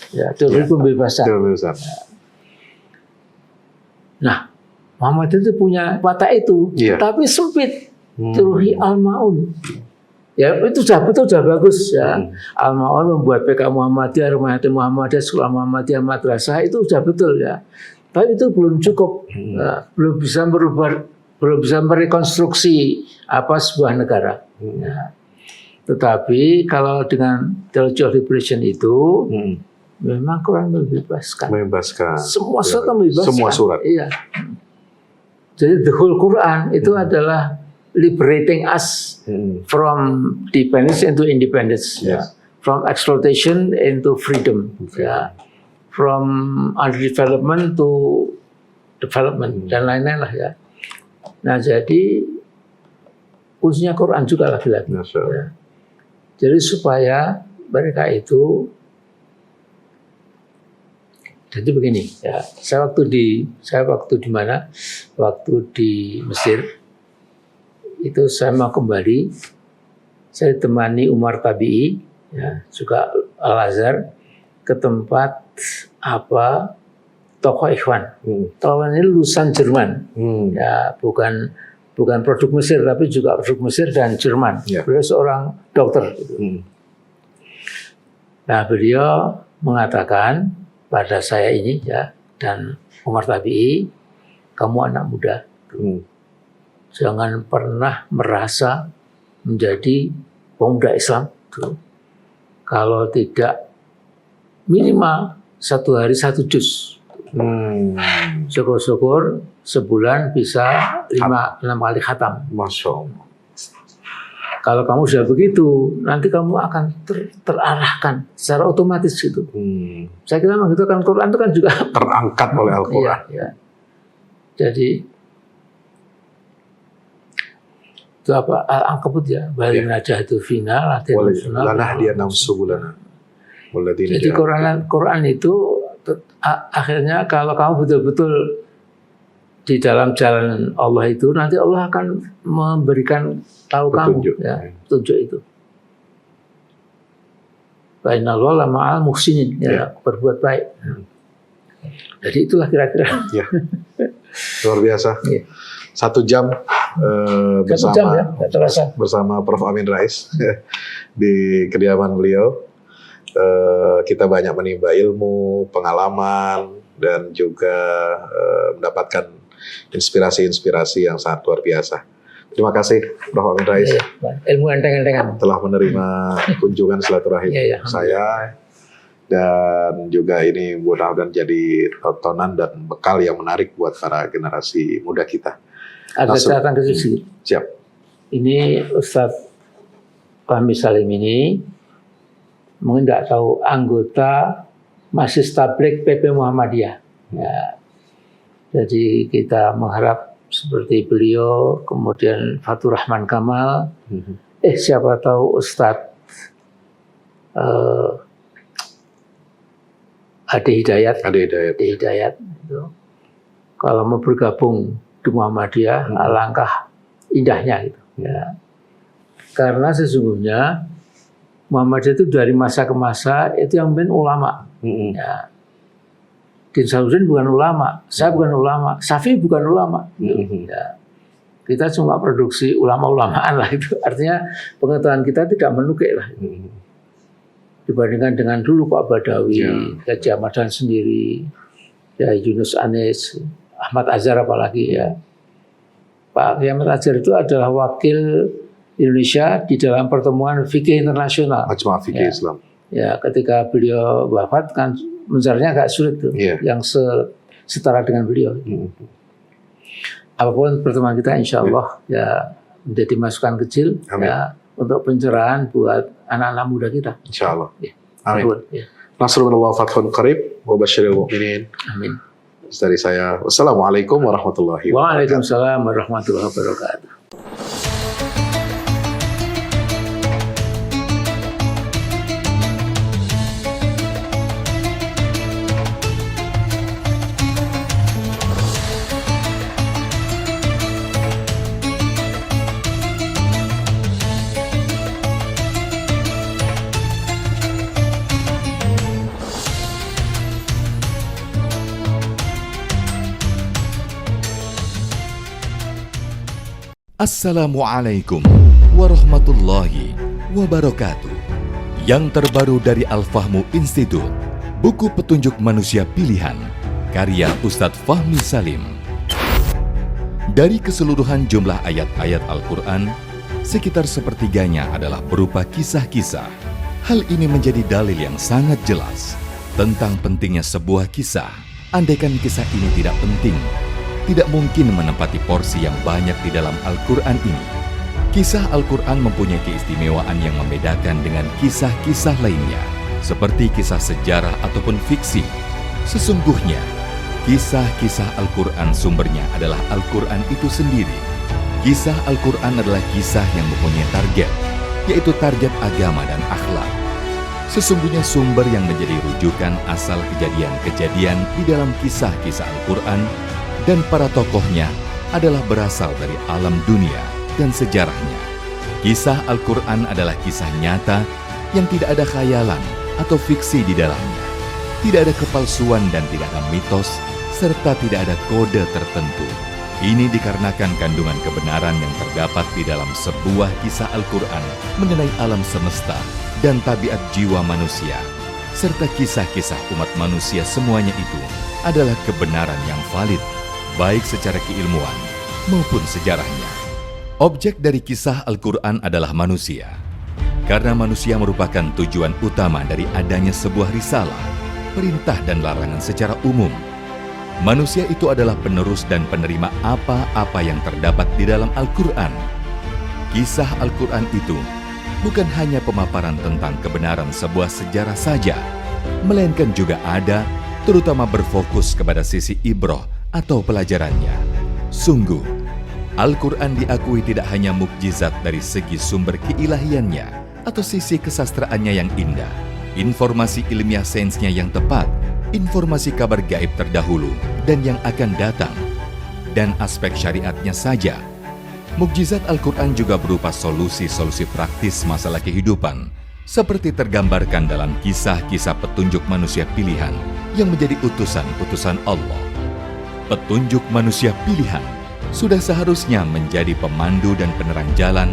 ya, teori pembebasan. Nah, Muhammad itu punya watak itu, tapi sempit. Teori Al-Ma'un. Ya itu sudah bagus ya. Al-Ma'un membuat PK Muhammadiyah, Rumah Yatim Muhammadiyah, Sekolah Muhammadiyah, Madrasah itu sudah betul ya. Tapi itu belum cukup, belum bisa merubah, belum bisa merekonstruksi apa sebuah negara. Ya. Tetapi kalau dengan Theology of Liberation itu memang Quran membebaskan. Semua surat membebaskan. Semua surat. Iya. Jadi the whole Quran itu adalah liberating us from dependence into independence, ya. From exploitation into freedom, ya. From underdevelopment to development dan lain-lain lah ya. Nah jadi kuncinya Quran juga lagi-lagi. Ya. Jadi supaya mereka itu, jadi begini ya. Saya waktu di mana? Waktu di Mesir. Itu saya mau kembali, saya ditemani Umar Tabi'i, ya, juga Al-Azhar, ke tempat tokoh Ikhwan. Tokoh ini lulusan Jerman, ya bukan produk Mesir, tapi juga produk Mesir dan Jerman. Beliau seorang dokter. Nah beliau mengatakan pada saya ini ya dan Umar Tabi'i, kamu anak muda. Jangan pernah merasa menjadi pemuda Islam kalau tidak minimal 1 hari 1 juz. Syukur-syukur sebulan bisa 5-6 kali khatam. Masya Allah. Kalau kamu sudah begitu, nanti kamu akan terarahkan secara otomatis gitu. Saya kira begitu kan, Quran itu kan juga terangkat oleh Al-Quran. Ya. Jadi itu apa Al-Ankabut ya, balik najah itu final, lanah dia namsubulana. Jadi Quran itu akhirnya kalau kamu betul-betul di dalam jalan Allah itu, nanti Allah akan memberikan tahu petunjuk. Kamu ya, petunjuk itu. Bainallah ma'al muhsinin, ya, berbuat baik. Jadi itulah kira-kira. Ya. Luar biasa. 1 jam bersama jam, ya, bersama Prof. Amin Rais di kediaman beliau. Kita banyak menimba ilmu, pengalaman, dan juga mendapatkan inspirasi-inspirasi yang sangat luar biasa. Terima kasih Prof. Amin Rais. Ilmu enteng-entengan. Telah menerima kunjungan silaturahim saya. Dan juga ini mudah-mudahan jadi tontonan dan bekal yang menarik buat para generasi muda kita. Ada catatan khusus. Siap. Ini Ustadz Fahmi Salim ini mungkin tidak tahu, anggota Majelis Tabligh PP Muhammadiyah. Ya. Jadi kita mengharap seperti beliau, kemudian Fatur Rahman Kamal, siapa tahu Ustadz Ade Hidayat. Itu. Kalau mau bergabung di Muhammadiyah, alangkah indahnya gitu. Ya. Karena sesungguhnya Muhammadiyah itu dari masa ke masa itu yang memimpin ulama. Ya. Din Salahuddin bukan ulama, saya bukan ulama, Syafi'i bukan ulama. Ya. Kita cuma produksi ulama-ulamaan lah itu. Artinya pengetahuan kita tidak menukik lah. Dibandingkan dengan dulu Pak Badawi, Haji Ahmad Dahlan sendiri, ya Yunus Anis, Ahmad Azhar apalagi ya. Pak Ahmad Azhar itu adalah wakil Indonesia di dalam pertemuan fikih internasional. Majma' Fikih Islam. Ya, ketika beliau wafat kan mencarinya agak sulit tuh, yang setara dengan beliau. Apapun pertemuan kita, insya Allah ya menjadi masukan kecil ya untuk pencerahan buat anak-anak muda kita. Insya Allah. Ya. Amin. Ya. Nasrullah fathun qarib wa basyiril mu'minin. Amin. Dari saya, wassalamualaikum warahmatullahi wabarakatuh. Waalaikumsalam warahmatullahi wabarakatuh. Assalamualaikum warahmatullahi wabarakatuh. Yang terbaru dari Al-Fahmu Institute, buku petunjuk manusia pilihan, karya Ustadz Fahmi Salim. Dari keseluruhan jumlah ayat-ayat Al-Quran, sekitar sepertiganya adalah berupa kisah-kisah. Hal ini menjadi dalil yang sangat jelas tentang pentingnya sebuah kisah. Andaikan kisah ini tidak penting, tidak mungkin menempati porsi yang banyak di dalam Al-Quran ini. Kisah Al-Quran mempunyai keistimewaan yang membedakan dengan kisah-kisah lainnya, seperti kisah sejarah ataupun fiksi. Sesungguhnya, kisah-kisah Al-Quran sumbernya adalah Al-Quran itu sendiri. Kisah Al-Quran adalah kisah yang mempunyai target, yaitu target agama dan akhlak. Sesungguhnya sumber yang menjadi rujukan asal kejadian-kejadian di dalam kisah-kisah Al-Quran dan para tokohnya adalah berasal dari alam dunia dan sejarahnya. Kisah Al-Quran adalah kisah nyata yang tidak ada khayalan atau fiksi di dalamnya. Tidak ada kepalsuan dan tidak ada mitos, serta tidak ada kode tertentu. Ini dikarenakan kandungan kebenaran yang terdapat di dalam sebuah kisah Al-Quran mengenai alam semesta dan tabiat jiwa manusia, serta kisah-kisah umat manusia semuanya itu adalah kebenaran yang valid, baik secara keilmuan maupun sejarahnya. Objek dari kisah Al-Quran adalah manusia. Karena manusia merupakan tujuan utama dari adanya sebuah risalah, perintah dan larangan secara umum. Manusia itu adalah penerus dan penerima apa-apa yang terdapat di dalam Al-Quran. Kisah Al-Quran itu bukan hanya pemaparan tentang kebenaran sebuah sejarah saja, melainkan juga ada, terutama berfokus kepada sisi ibrah atau pelajarannya. Sungguh, Al-Quran diakui tidak hanya mukjizat dari segi sumber keilahiannya atau sisi kesastraannya yang indah, informasi ilmiah sainsnya yang tepat, informasi kabar gaib terdahulu dan yang akan datang, dan aspek syariatnya saja. Mukjizat Al-Quran juga berupa solusi-solusi praktis masalah kehidupan, seperti tergambarkan dalam kisah-kisah petunjuk manusia pilihan yang menjadi utusan-utusan Allah. Petunjuk manusia pilihan sudah seharusnya menjadi pemandu dan penerang jalan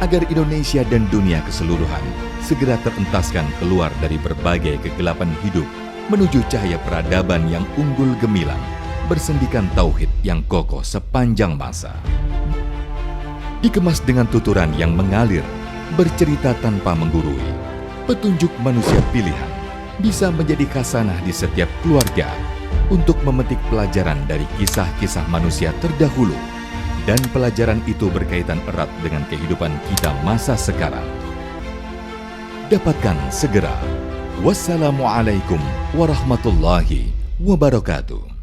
agar Indonesia dan dunia keseluruhan segera terentaskan keluar dari berbagai kegelapan hidup menuju cahaya peradaban yang unggul gemilang, bersendikan tauhid yang kokoh sepanjang masa. Dikemas dengan tuturan yang mengalir, bercerita tanpa menggurui, petunjuk manusia pilihan bisa menjadi khasanah di setiap keluarga untuk memetik pelajaran dari kisah-kisah manusia terdahulu, dan pelajaran itu berkaitan erat dengan kehidupan kita masa sekarang. Dapatkan segera. Wassalamualaikum warahmatullahi wabarakatuh.